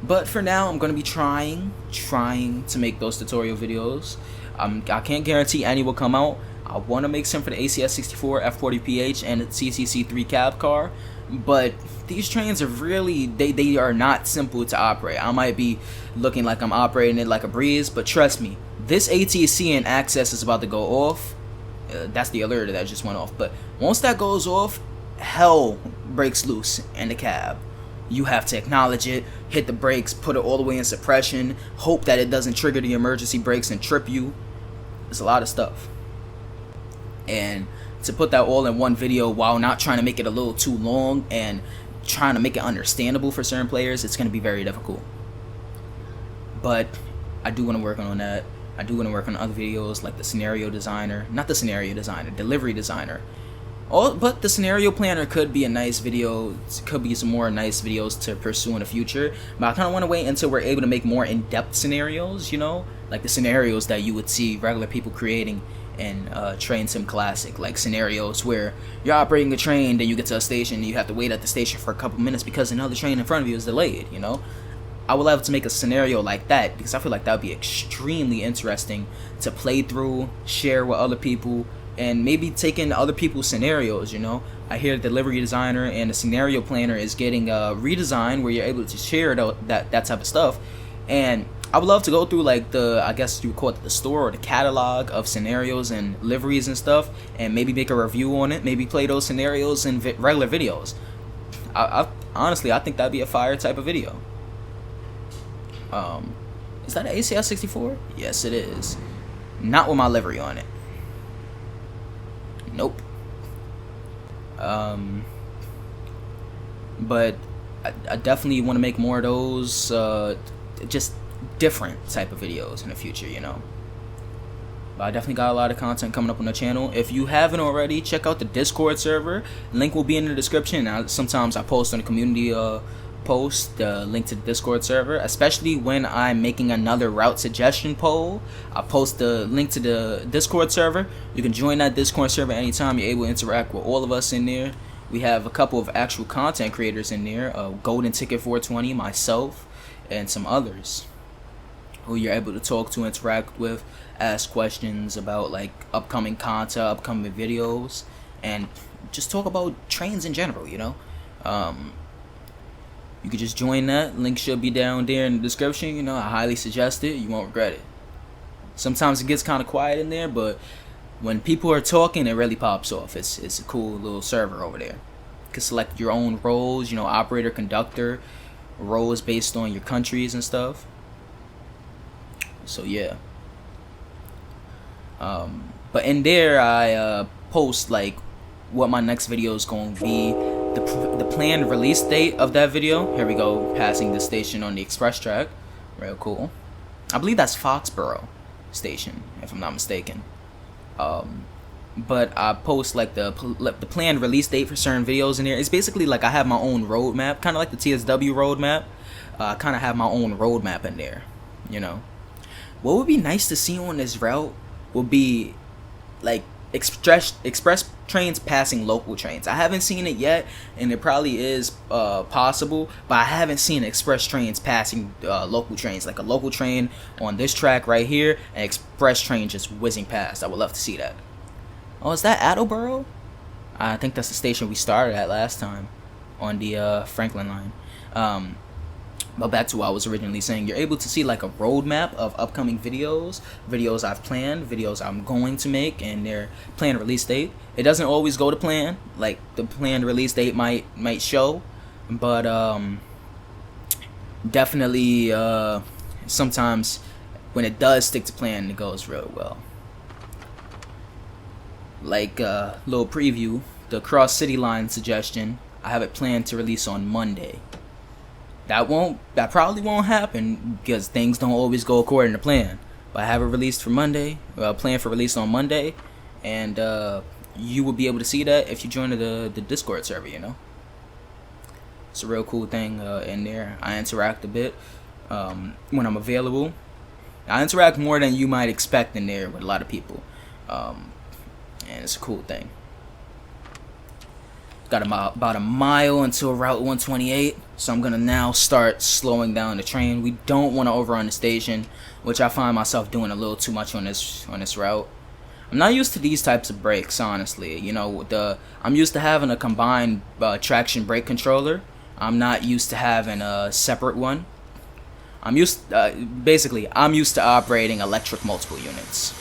But for now, I'm going to be trying to make those tutorial videos. I can't guarantee any will come out. I want to make some for the ACS64, F40PH, and the CCC3 cab car. But these trains are really, they are not simple to operate. I might be looking like I'm operating it like a breeze, but trust me, this ATC and access is about to go off. That's the alert that just went off. But once that goes off, hell breaks loose in the cab. You have to acknowledge it, hit the brakes, put it all the way in suppression, hope that it doesn't trigger the emergency brakes and trip you. It's a lot of stuff. And to put that all in one video while not trying to make it a little too long and trying to make it understandable for certain players, it's going to be very difficult. But I do want to work on that. I do want to work on other videos like the scenario designer, not the scenario designer, delivery designer. But the scenario planner could be a nice video, could be some more nice videos to pursue in the future. But I kind of want to wait until we're able to make more in-depth scenarios, you know, like the scenarios that you would see regular people creating in Train Sim Classic, like scenarios where you're operating a train, then you get to a station and you have to wait at the station for a couple minutes because another train in front of you is delayed, you know. I would love to make a scenario like that because I feel like that would be extremely interesting to play through, share with other people, and maybe take in other people's scenarios, you know. I hear the delivery designer and the scenario planner is getting a redesign where you're able to share that type of stuff. And I would love to go through like the, I guess you would call it the store or the catalog of scenarios and liveries and stuff, and maybe make a review on it, maybe play those scenarios in regular videos. Honestly, I think that'd be a fire type of video. Is that an ACS 64? Yes, it is. Not with my livery on it. Nope. But I definitely want to make more of those, just different type of videos in the future, you know. But I definitely got a lot of content coming up on the channel. If you haven't already, check out the Discord server. Link will be in the description. Sometimes I post on the community post the link to the Discord server, especially when I'm making another route suggestion poll. I post the link to the Discord server. You can join that Discord server anytime. You're able to interact with all of us in there. We have a couple of actual content creators in there, Golden Ticket 420, myself, and some others who you're able to talk to, interact with, ask questions about like upcoming content, upcoming videos, and just talk about trains in general, you know. You could just join that. Link should be down there in the description. You know, I highly suggest it. You won't regret it. Sometimes it gets kind of quiet in there, but when people are talking, it really pops off. It's a cool little server over there. You can select your own roles, you know, operator, conductor, roles based on your countries and stuff. So yeah. But in there, I post like what my next video is going to be. The planned release date of that video. Here we go, passing the station on the express track. Real cool. I believe that's Foxborough Station, if I'm not mistaken. But I post like the planned release date for certain videos in there. It's basically like I have my own roadmap, kind of like the TSW roadmap. I kind of have my own roadmap in there, you know. What would be nice to see on this route would be like express trains passing local trains. I haven't seen it yet, and it probably is possible, but I haven't seen express trains passing local trains, like a local train on this track right here, and express train just whizzing past. I would love to see that. Oh, is that Attleboro? I think that's the station we started at last time on the Franklin line. But back to what I was originally saying, you're able to see like a roadmap of upcoming videos I've planned, videos I'm going to make, and their planned release date. It doesn't always go to plan, like the planned release date might show, but definitely sometimes when it does stick to plan, it goes real well. Like little preview, the Cross City Line suggestion, I have it planned to release on Monday. That probably won't happen because things don't always go according to plan. But I have it released for Monday, planned for release on Monday, and you will be able to see that if you join the Discord server, you know. It's a real cool thing in there. I interact a bit when I'm available. I interact more than you might expect in there with a lot of people, and it's a cool thing. Got about a mile until Route 128, so I'm gonna now start slowing down the train. We don't want to overrun the station, which I find myself doing a little too much on this route. I'm not used to these types of brakes, honestly. You know, I'm used to having a combined traction brake controller. I'm not used to having a separate one. I'm used to operating electric multiple units.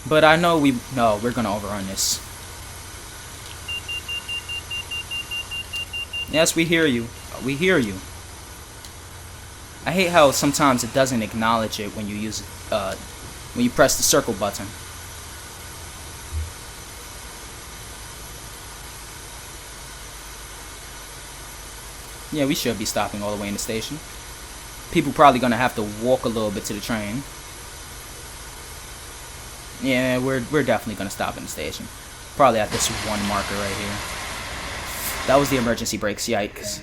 But I know we're gonna overrun this. Yes, we hear you. We hear you. I hate how sometimes it doesn't acknowledge it when you use when you press the circle button. Yeah, we should be stopping all the way in the station. People probably gonna have to walk a little bit to the train. Yeah, we're definitely gonna stop in the station. Probably at this one marker right here. That was the emergency brakes. Yikes.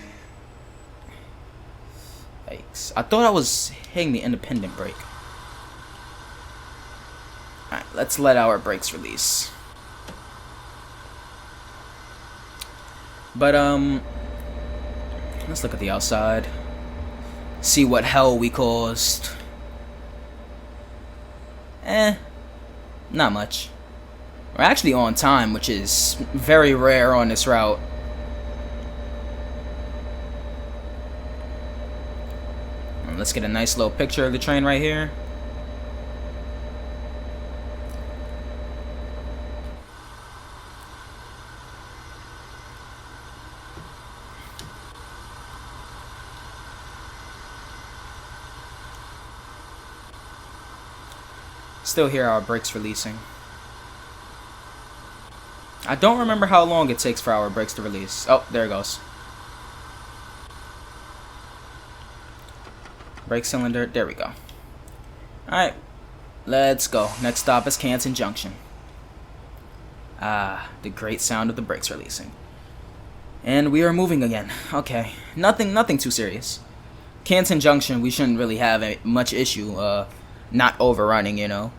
Yikes. I thought I was hitting the independent brake. Alright, let's let our brakes release. But let's look at the outside. See what hell we caused. Not much. We're actually on time, which is very rare on this route. Let's get a nice little picture of the train right here. Still hear our brakes releasing. I don't remember how long it takes for our brakes to release. Oh, there it goes. Brake cylinder, there we go. Alright, let's go. Next stop is Canton Junction. Ah, the great sound of the brakes releasing. And we are moving again. Okay, nothing too serious. Canton Junction, we shouldn't really have much issue not overrunning, you know.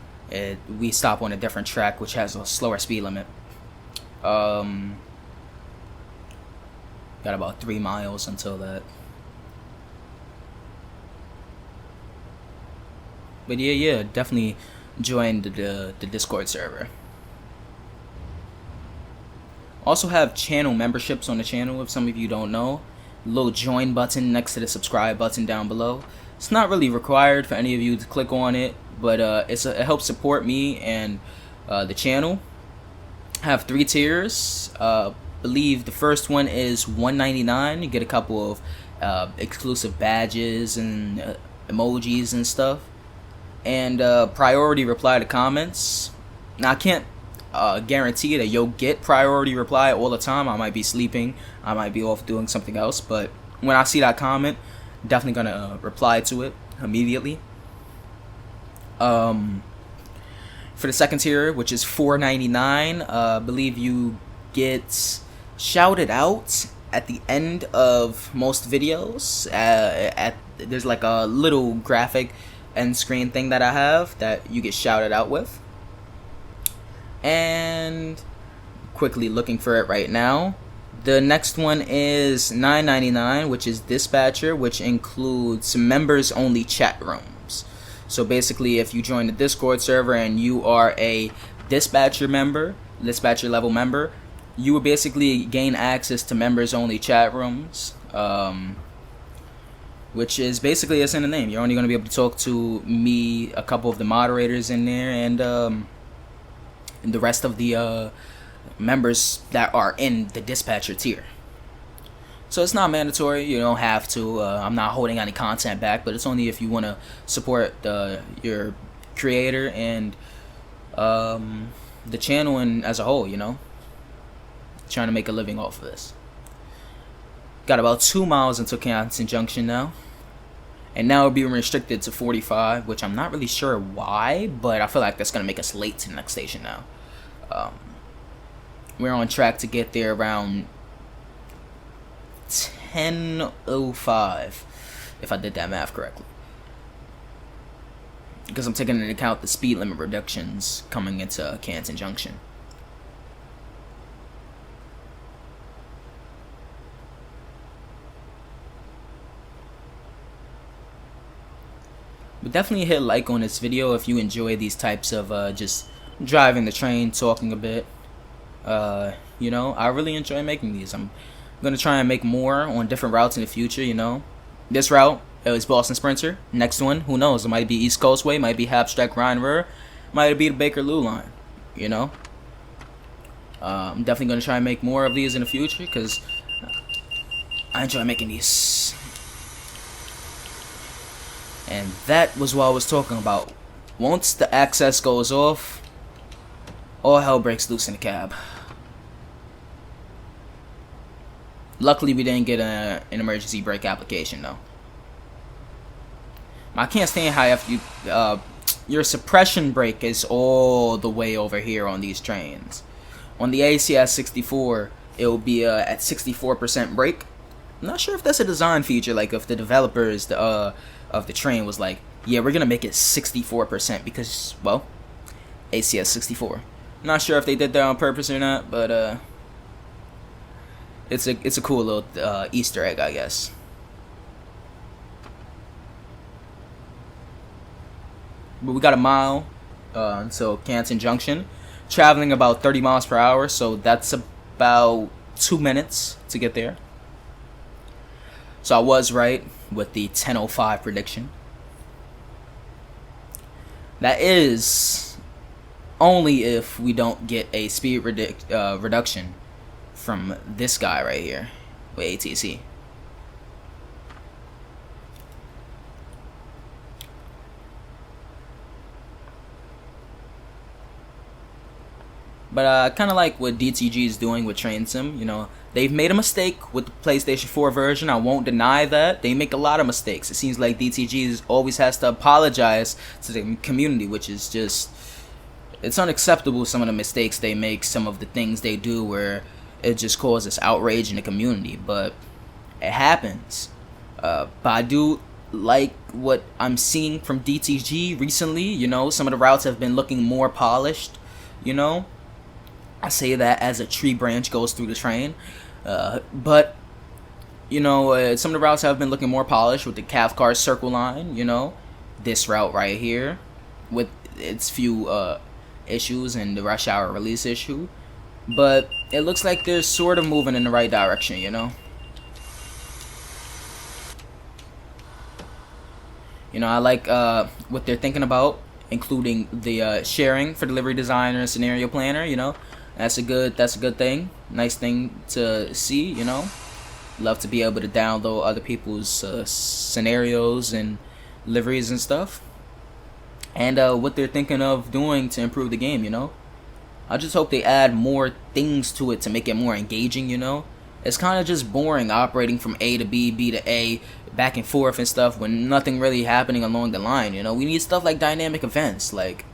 We stop on a different track which has a slower speed limit. Got about 3 miles until that. But yeah, definitely join the Discord server. Also have channel memberships on the channel if some of you don't know. Little join button next to the subscribe button down below. It's not really required for any of you to click on it, but it helps support me and the channel. I have 3 tiers. Believe the first one is $1.99. You get a couple of exclusive badges and emojis and stuff. And priority reply to comments. Now I can't guarantee that you'll get priority reply all the time. I might be sleeping, I might be off doing something else, but when I see that comment, definitely gonna reply to it immediately. For the second tier, which is $4.99, I believe you get shouted out at the end of most videos. There's like a little graphic end screen thing that I have that you get shouted out with. And quickly looking for it right now. The next one is $9.99, which is Dispatcher, which includes members only chat rooms. So basically, if you join the Discord server and you are a Dispatcher member, Dispatcher level member, you will basically gain access to members only chat rooms. Which is basically, it's in the name. You're only going to be able to talk to me, a couple of the moderators in there, and the rest of the members that are in the Dispatcher tier. So it's not mandatory. You don't have to. I'm not holding any content back, but it's only if you want to support your creator and the channel and as a whole, you know. Trying to make a living off of this. Got about 2 miles until Canton Junction now. And now it'll be restricted to 45, which I'm not really sure why, but I feel like that's going to make us late to the next station now. We're on track to get there around 10:05, if I did that math correctly. because I'm taking into account the speed limit reductions coming into Canton Junction. But definitely hit like on this video if you enjoy these types of just driving the train, talking a bit. You know, I really enjoy making these. I'm gonna try and make more on different routes in the future. You know, this route is Boston Sprinter. Next one, who knows? It might be East Coast Way, might be Hapstrack Rhine River, might be the Bakerloo line. You know, I'm definitely gonna try and make more of these in the future because I enjoy making these. And that was what I was talking about. Once the access goes off, all hell breaks loose in the cab. Luckily, we didn't get an emergency brake application, though. I can't stand how if you, your suppression brake is all the way over here on these trains. On the ACS 64, it will be at 64% brake. I'm not sure if that's a design feature, like if the developers of the train was like, yeah, we're gonna make it 64% because, well, ACS 64. I'm not sure if they did that on purpose or not, but it's a cool little Easter egg, I guess. But we got a mile until Canton Junction, traveling about 30 miles per hour, so that's about 2 minutes to get there. So I was right with the 10:05 prediction. That is only if we don't get a speed reduction from this guy right here with ATC. But I kind of like what DTG is doing with Train Sim. You know, they've made a mistake with the PlayStation 4 version. I won't deny that. They make a lot of mistakes. It seems like DTG always has to apologize to the community, which is just, it's unacceptable, some of the mistakes they make, some of the things they do where it just causes outrage in the community. But it happens. But I do like what I'm seeing from DTG recently. You know, some of the routes have been looking more polished, you know. I say that as a tree branch goes through the train, but you know, some of the routes have been looking more polished with the Cathcart Circle line. You know, this route right here with its few issues and the rush hour release issue, but it looks like they're sort of moving in the right direction. You know, I like what they're thinking about, including the sharing for delivery designer and scenario planner. You know. That's a good thing. Nice thing to see, you know. Love to be able to download other people's scenarios and liveries and stuff. And what they're thinking of doing to improve the game, you know. I just hope they add more things to it to make it more engaging, you know. It's kind of just boring operating from A to B, B to A, back and forth and stuff when nothing really happening along the line, you know. We need stuff like dynamic events, like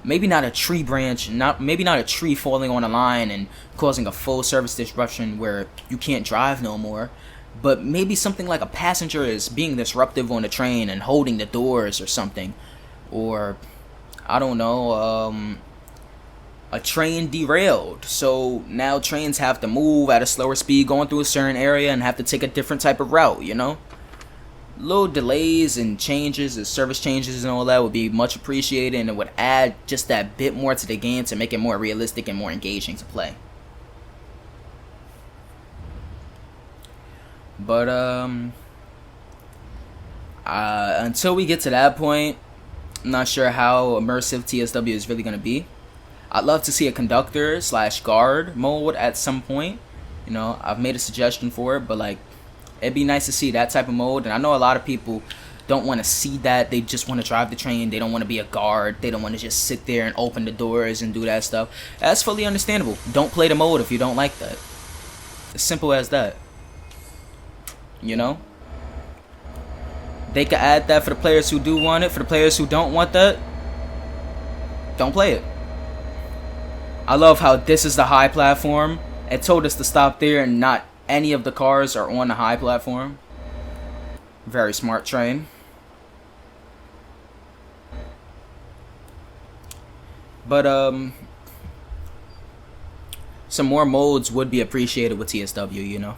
maybe not a tree branch, maybe not a tree falling on a line and causing a full service disruption where you can't drive no more, but maybe something like a passenger is being disruptive on the train and holding the doors or something, or I don't know, a train derailed, so now trains have to move at a slower speed going through a certain area and have to take a different type of route, you know. Little delays and changes and service changes and all that would be much appreciated, and it would add just that bit more to the game to make it more realistic and more engaging to play. But until we get to that point, I'm not sure how immersive TSW is really going to be. I'd love to see a conductor / guard mode at some point. You know, I've made a suggestion for it, but like, it'd be nice to see that type of mode. And I know a lot of people don't want to see that. They just want to drive the train. They don't want to be a guard. They don't want to just sit there and open the doors and do that stuff. That's fully understandable. Don't play the mode if you don't like that. As simple as that. You know? They could add that for the players who do want it. For the players who don't want that, don't play it. I love how this is the high platform. It told us to stop there and not any of the cars are on the high platform. Very smart train. But some more modes would be appreciated with TSW, you know.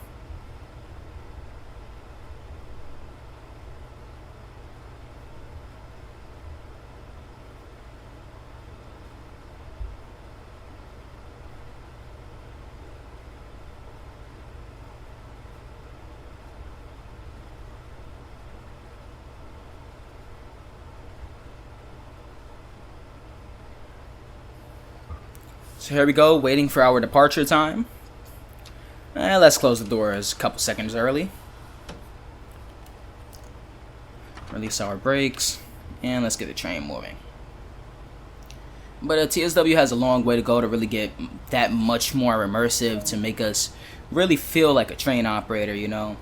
So here we go, waiting for our departure time. Let's close the doors a couple seconds early. Release our brakes, and let's get the train moving. But TSW has a long way to go to really get that much more immersive, to make us really feel like a train operator, you know.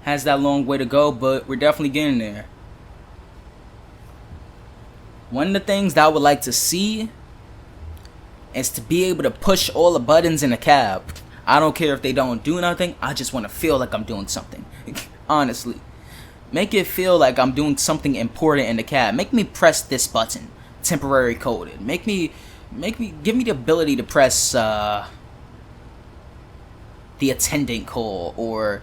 Has that long way to go, but we're definitely getting there. One of the things that I would like to see is to be able to push all the buttons in the cab. I don't care if they don't do nothing. I just want to feel like I'm doing something. Honestly. Make it feel like I'm doing something important in the cab. Make me press this button. Temporary coded. Give me the ability to press the attendant call or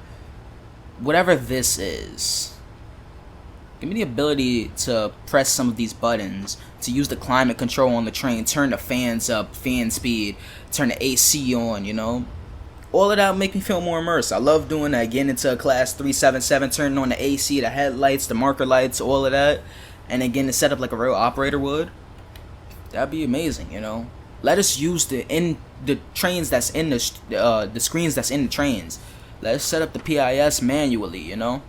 whatever this is. Give me the ability to press some of these buttons, to use the climate control on the train, turn the fans up, fan speed, turn the AC on, you know. All of that will make me feel more immersed. I love doing that, getting into a class 377, turning on the AC, the headlights, the marker lights, all of that, and then getting it set up like a real operator would. That'd be amazing, you know. Let us use the trains that's in the screens that's in the trains. Let us set up the PIS manually, you know.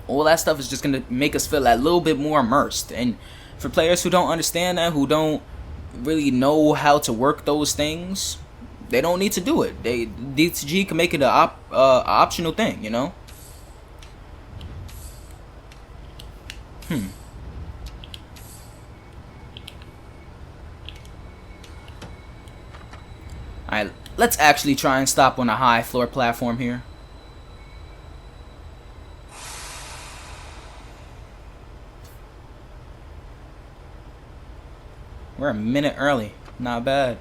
All that stuff is just going to make us feel that little bit more immersed. And for players who don't understand that, who don't really know how to work those things, they don't need to do it. DTG can make it a optional thing, you know? Alright, let's actually try and stop on a high floor platform here. We're a minute early. Not bad.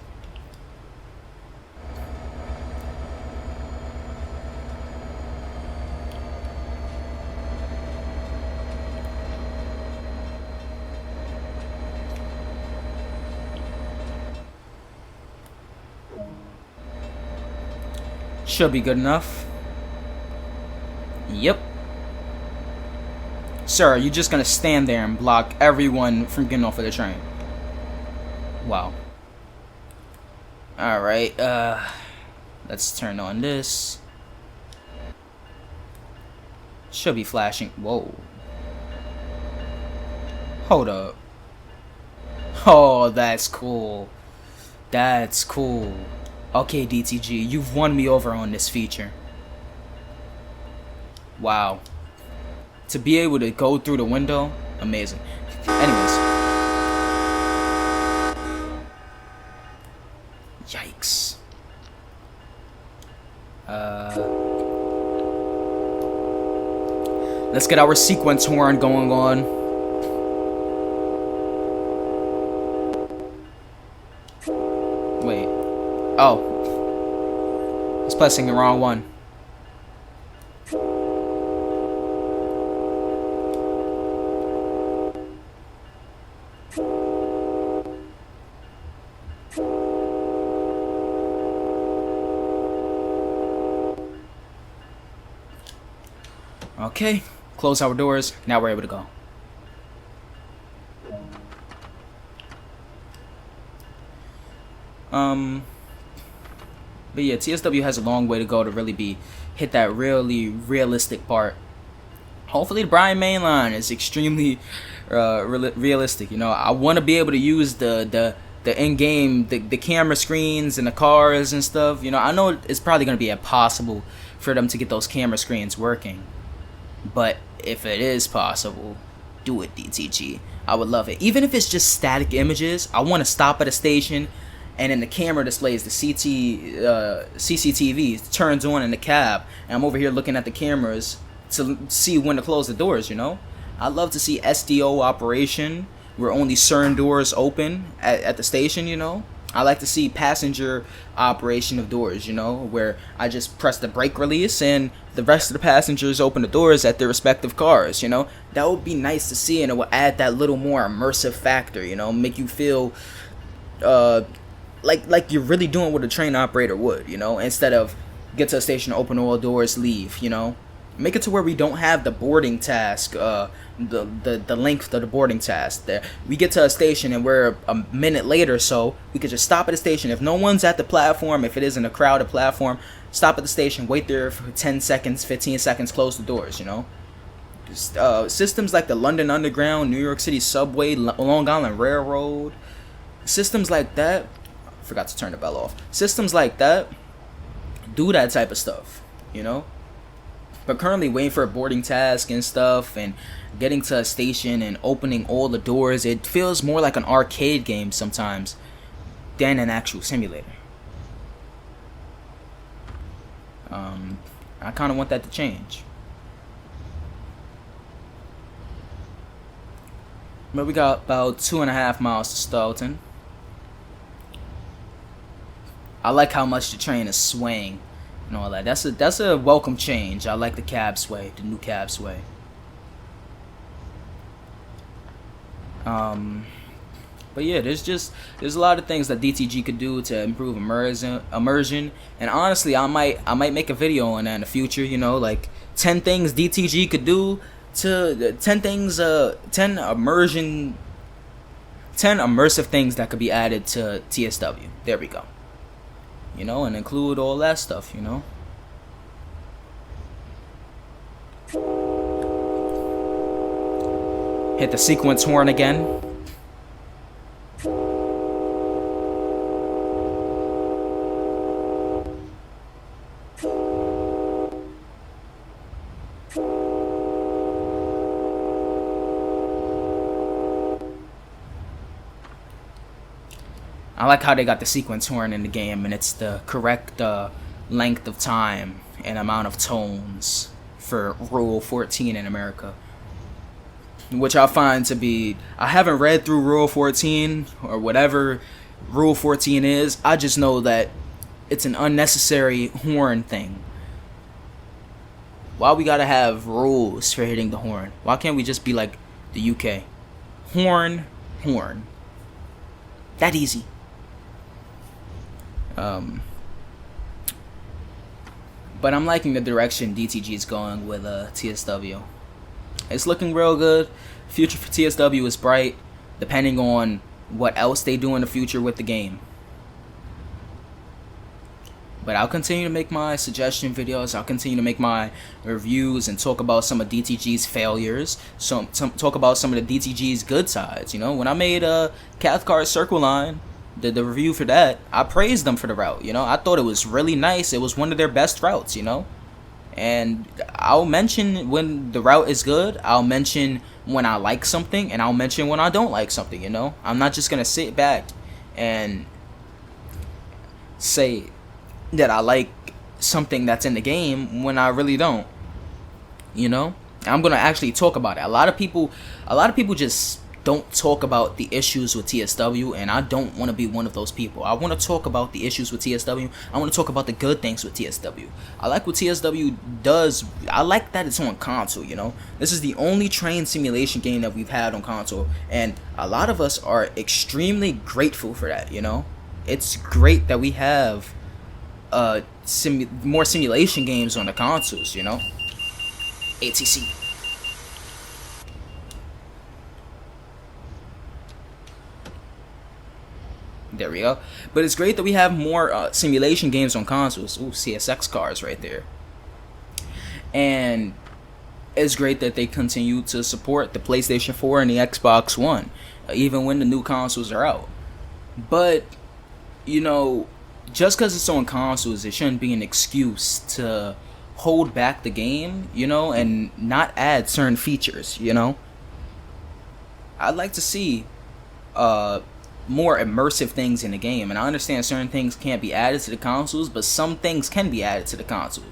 Should be good enough. Yep. Sir, you're just gonna stand there and block everyone from getting off of the train. Wow. Alright, let's turn on this. Should be flashing. Whoa. Hold up. Oh, that's cool. That's cool. Okay, DTG, you've won me over on this feature. Wow. To be able to go through the window, amazing. Anyways. Yikes. Let's get our sequence horn going on. Wait. Oh. I was pressing the wrong one. Okay, close our doors. Now we're able to go. But yeah, TSW has a long way to go to really hit that really realistic part. Hopefully the Bryan main line is extremely realistic. You know, I want to be able to use the in-game, the camera screens and the cars and stuff. You know, I know it's probably going to be impossible for them to get those camera screens working. But if it is possible, do it, DTG. I would love it. Even if it's just static images, I want to stop at a station and then the camera displays the CCTV turns on in the cab, and I'm over here looking at the cameras to see when to close the doors, you know? I'd love to see SDO operation where only certain doors open at the station, you know. I like to see passenger operation of doors, you know, where I just press the brake release and the rest of the passengers open the doors at their respective cars, you know. That would be nice to see, and it will add that little more immersive factor, you know, make you feel like you're really doing what a train operator would, you know, instead of get to a station, open all doors, leave, you know. Make it to where we don't have the boarding task, the length of the boarding task. There, we get to a station and we're a minute later, so we could just stop at the station. If no one's at the platform, if it isn't a crowded platform, stop at the station, wait there for 10 seconds, 15 seconds, close the doors, you know. Systems like the London Underground, New York City Subway, Long Island Railroad, systems like that. I forgot to turn the bell off. Systems like that do that type of stuff, you know. But currently waiting for a boarding task and stuff and getting to a station and opening all the doors, it feels more like an arcade game sometimes than an actual simulator. I kind of want that to change. But we got about 2.5 miles to Stoughton. I like how much the train is swaying and all that. That's a welcome change. I like the cab sway, the new cab sway. But yeah, there's a lot of things that DTG could do to improve immersion. And honestly, I might make a video on that in the future. You know, like 10 things DTG could do to 10 immersive things that could be added to TSW. There we go. You know, and include all that stuff, you know. Hit the sequence horn again. I like how they got the sequence horn in the game, and it's the correct length of time and amount of tones for Rule 14 in America. Which I find to be... I haven't read through Rule 14 or whatever Rule 14 is. I just know that it's an unnecessary horn thing. Why we gotta have rules for hitting the horn? Why can't we just be like the UK? Horn, horn. That easy. But I'm liking the direction DTG is going with TSW. It's looking real good. Future for TSW is bright, depending on what else they do in the future with the game. But I'll continue to make my suggestion videos. I'll continue to make my reviews and talk about some of DTG's failures. Talk about some of the DTG's good sides. You know, when I made Cathcart Circle Line, the review for that, I praised them for the route. You know, I thought it was really nice. It was one of their best routes. You know, and I'll mention when the route is good. I'll mention when I like something, and I'll mention when I don't like something. You know, I'm not just gonna sit back and say that I like something that's in the game when I really don't. You know, I'm gonna actually talk about it. A lot of people just don't talk about the issues with TSW, and I don't want to be one of those people. I want to talk about the issues with TSW. I want to talk about the good things with TSW. I like what TSW does. I like that it's on console, you know. This is the only train simulation game that we've had on console, and a lot of us are extremely grateful for that, you know. It's great that we have more simulation games on the consoles, you know. ATC. There we go. But it's great that we have more simulation games on consoles. Ooh, CSX cars right there. And it's great that they continue to support the PlayStation 4 and the Xbox One, even when the new consoles are out. But, you know, just because it's on consoles, it shouldn't be an excuse to hold back the game, you know, and not add certain features, you know. I'd like to see more immersive things in the game, and I understand certain things can't be added to the consoles, but some things can be added to the consoles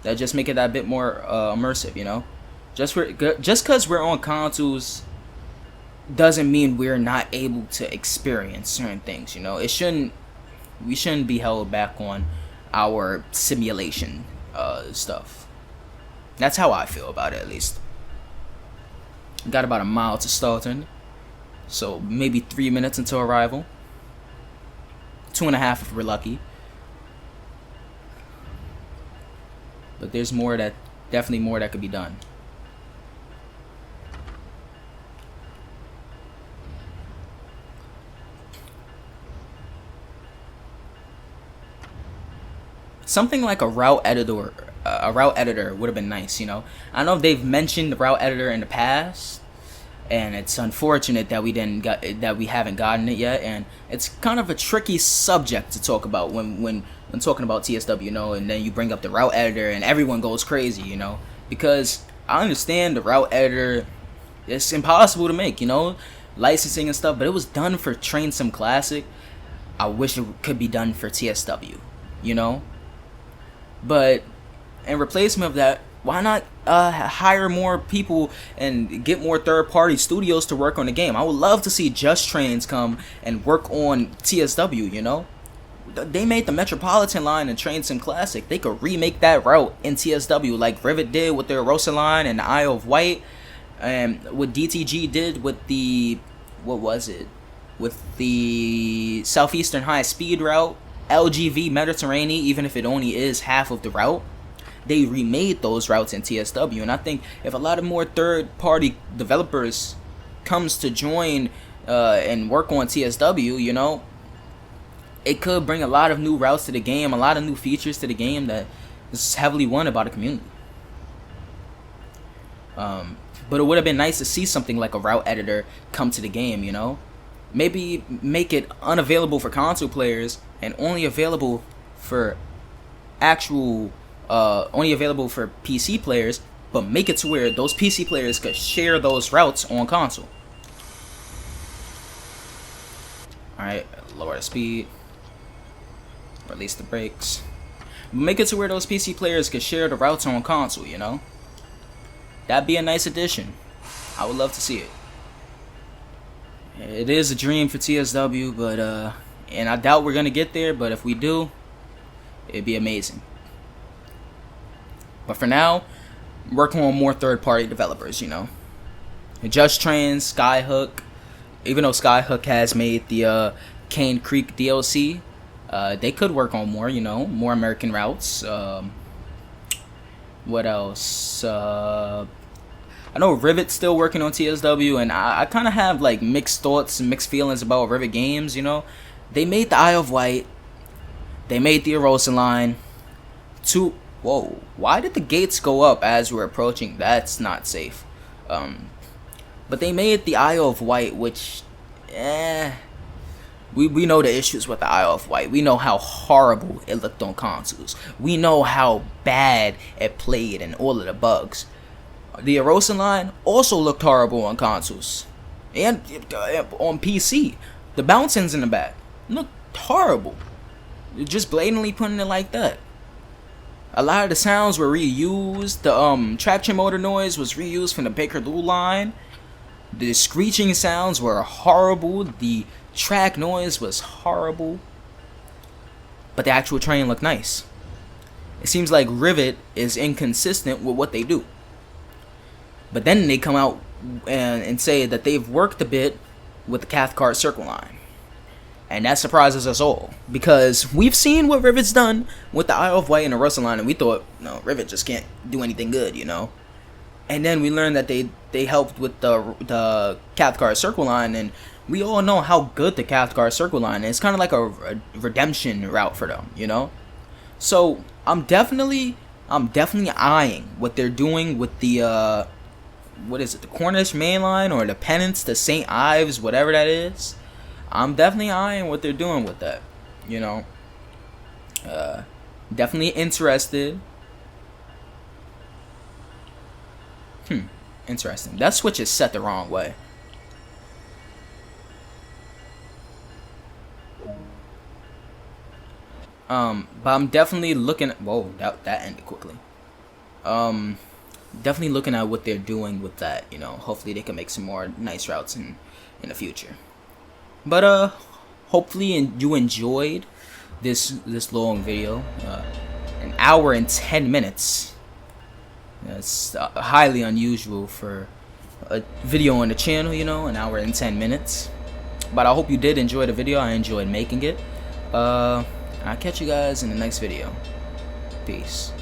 that just make it that bit more immersive, you know. Just because we're on consoles doesn't mean we're not able to experience certain things. You know, we shouldn't be held back on our simulation stuff. That's how I feel about it, at least. Got about a mile to Stoughton, so maybe 3 minutes until arrival. 2.5 if we're lucky. But there's definitely more that could be done. Something like a route editor, would have been nice, you know. I know they've mentioned the route editor in the past, and it's unfortunate that we haven't gotten it yet, and it's kind of a tricky subject to talk about when talking about TSW, you know. And then you bring up the route editor, and everyone goes crazy, you know, because I understand the route editor, it's impossible to make, you know, licensing and stuff, but it was done for Train Sim Classic. I wish it could be done for TSW, you know. But in replacement of that, why not hire more people and get more third-party studios to work on the game? I would love to see Just Trains come and work on TSW, you know? They made the Metropolitan Line and Train Sim Classic. They could remake that route in TSW like Rivet did with their Rosa Line and the Isle of Wight, and what DTG did with the, what was it? With the Southeastern High Speed route. LGV Mediterranean, even if it only is half of the route, they remade those routes in TSW. And I think if a lot of more third-party developers comes to join and work on TSW, you know, it could bring a lot of new routes to the game, a lot of new features to the game that is heavily wanted by the community. But it would have been nice to see something like a route editor come to the game, you know. Maybe make it unavailable for console players and only available for only available for PC players, but make it to where those PC players could share those routes on console. Alright, lower the speed, release the brakes. Make it to where those PC players could share the routes on console, you know? That'd be a nice addition. I would love to see it. It is a dream for TSW, but and I doubt we're gonna get there, but if we do, it'd be amazing. But for now, working on more third-party developers, you know. Just Trains, Skyhook, even though Skyhook has made the Cane Creek DLC, they could work on more, you know, more American routes. What else? I know Rivet's still working on TSW, and I kind of have like mixed thoughts and mixed feelings about Rivet games, you know. They made the Isle of Wight, they made the Rosa Line. Whoa, why did the gates go up as we're approaching? That's not safe. But they made the Isle of Wight, which, we know the issues with the Isle of Wight. We know how horrible it looked on consoles. We know how bad it played and all of the bugs. The Rosa Line also looked horrible on consoles and on PC. The bouncings in the back looked horrible. Just blatantly putting it like that. A lot of the sounds were reused. The traction motor noise was reused from the Bakerloo line. The screeching sounds were horrible. The track noise was horrible. But the actual train looked nice. It seems like Rivet is inconsistent with what they do. But then they come out and say that they've worked a bit with the Cathcart Circle Line. And that surprises us all. Because we've seen what Rivet's done with the Isle of Wight and the Rosa Line, and we thought, no, Rivet just can't do anything good, you know. And then we learned that they helped with the Cathcart Circle Line, and we all know how good the Cathcart Circle Line is. It's kind of like a redemption route for them, you know. So I'm definitely eyeing what they're doing with the what is it, the Cornish Main Line or the Pennants to St. Ives, whatever that is. I'm definitely eyeing what they're doing with that, you know. Definitely interested. Interesting. That switch is set the wrong way. But I'm definitely looking. Whoa, that ended quickly. definitely looking at what they're doing with that. You know, hopefully they can make some more nice routes in the future. But hopefully you enjoyed this long video, an hour and 10 minutes. That's highly unusual for a video on the channel, you know, an hour and 10 minutes. But I hope you did enjoy the video. I enjoyed making it. I'll catch you guys in the next video. Peace.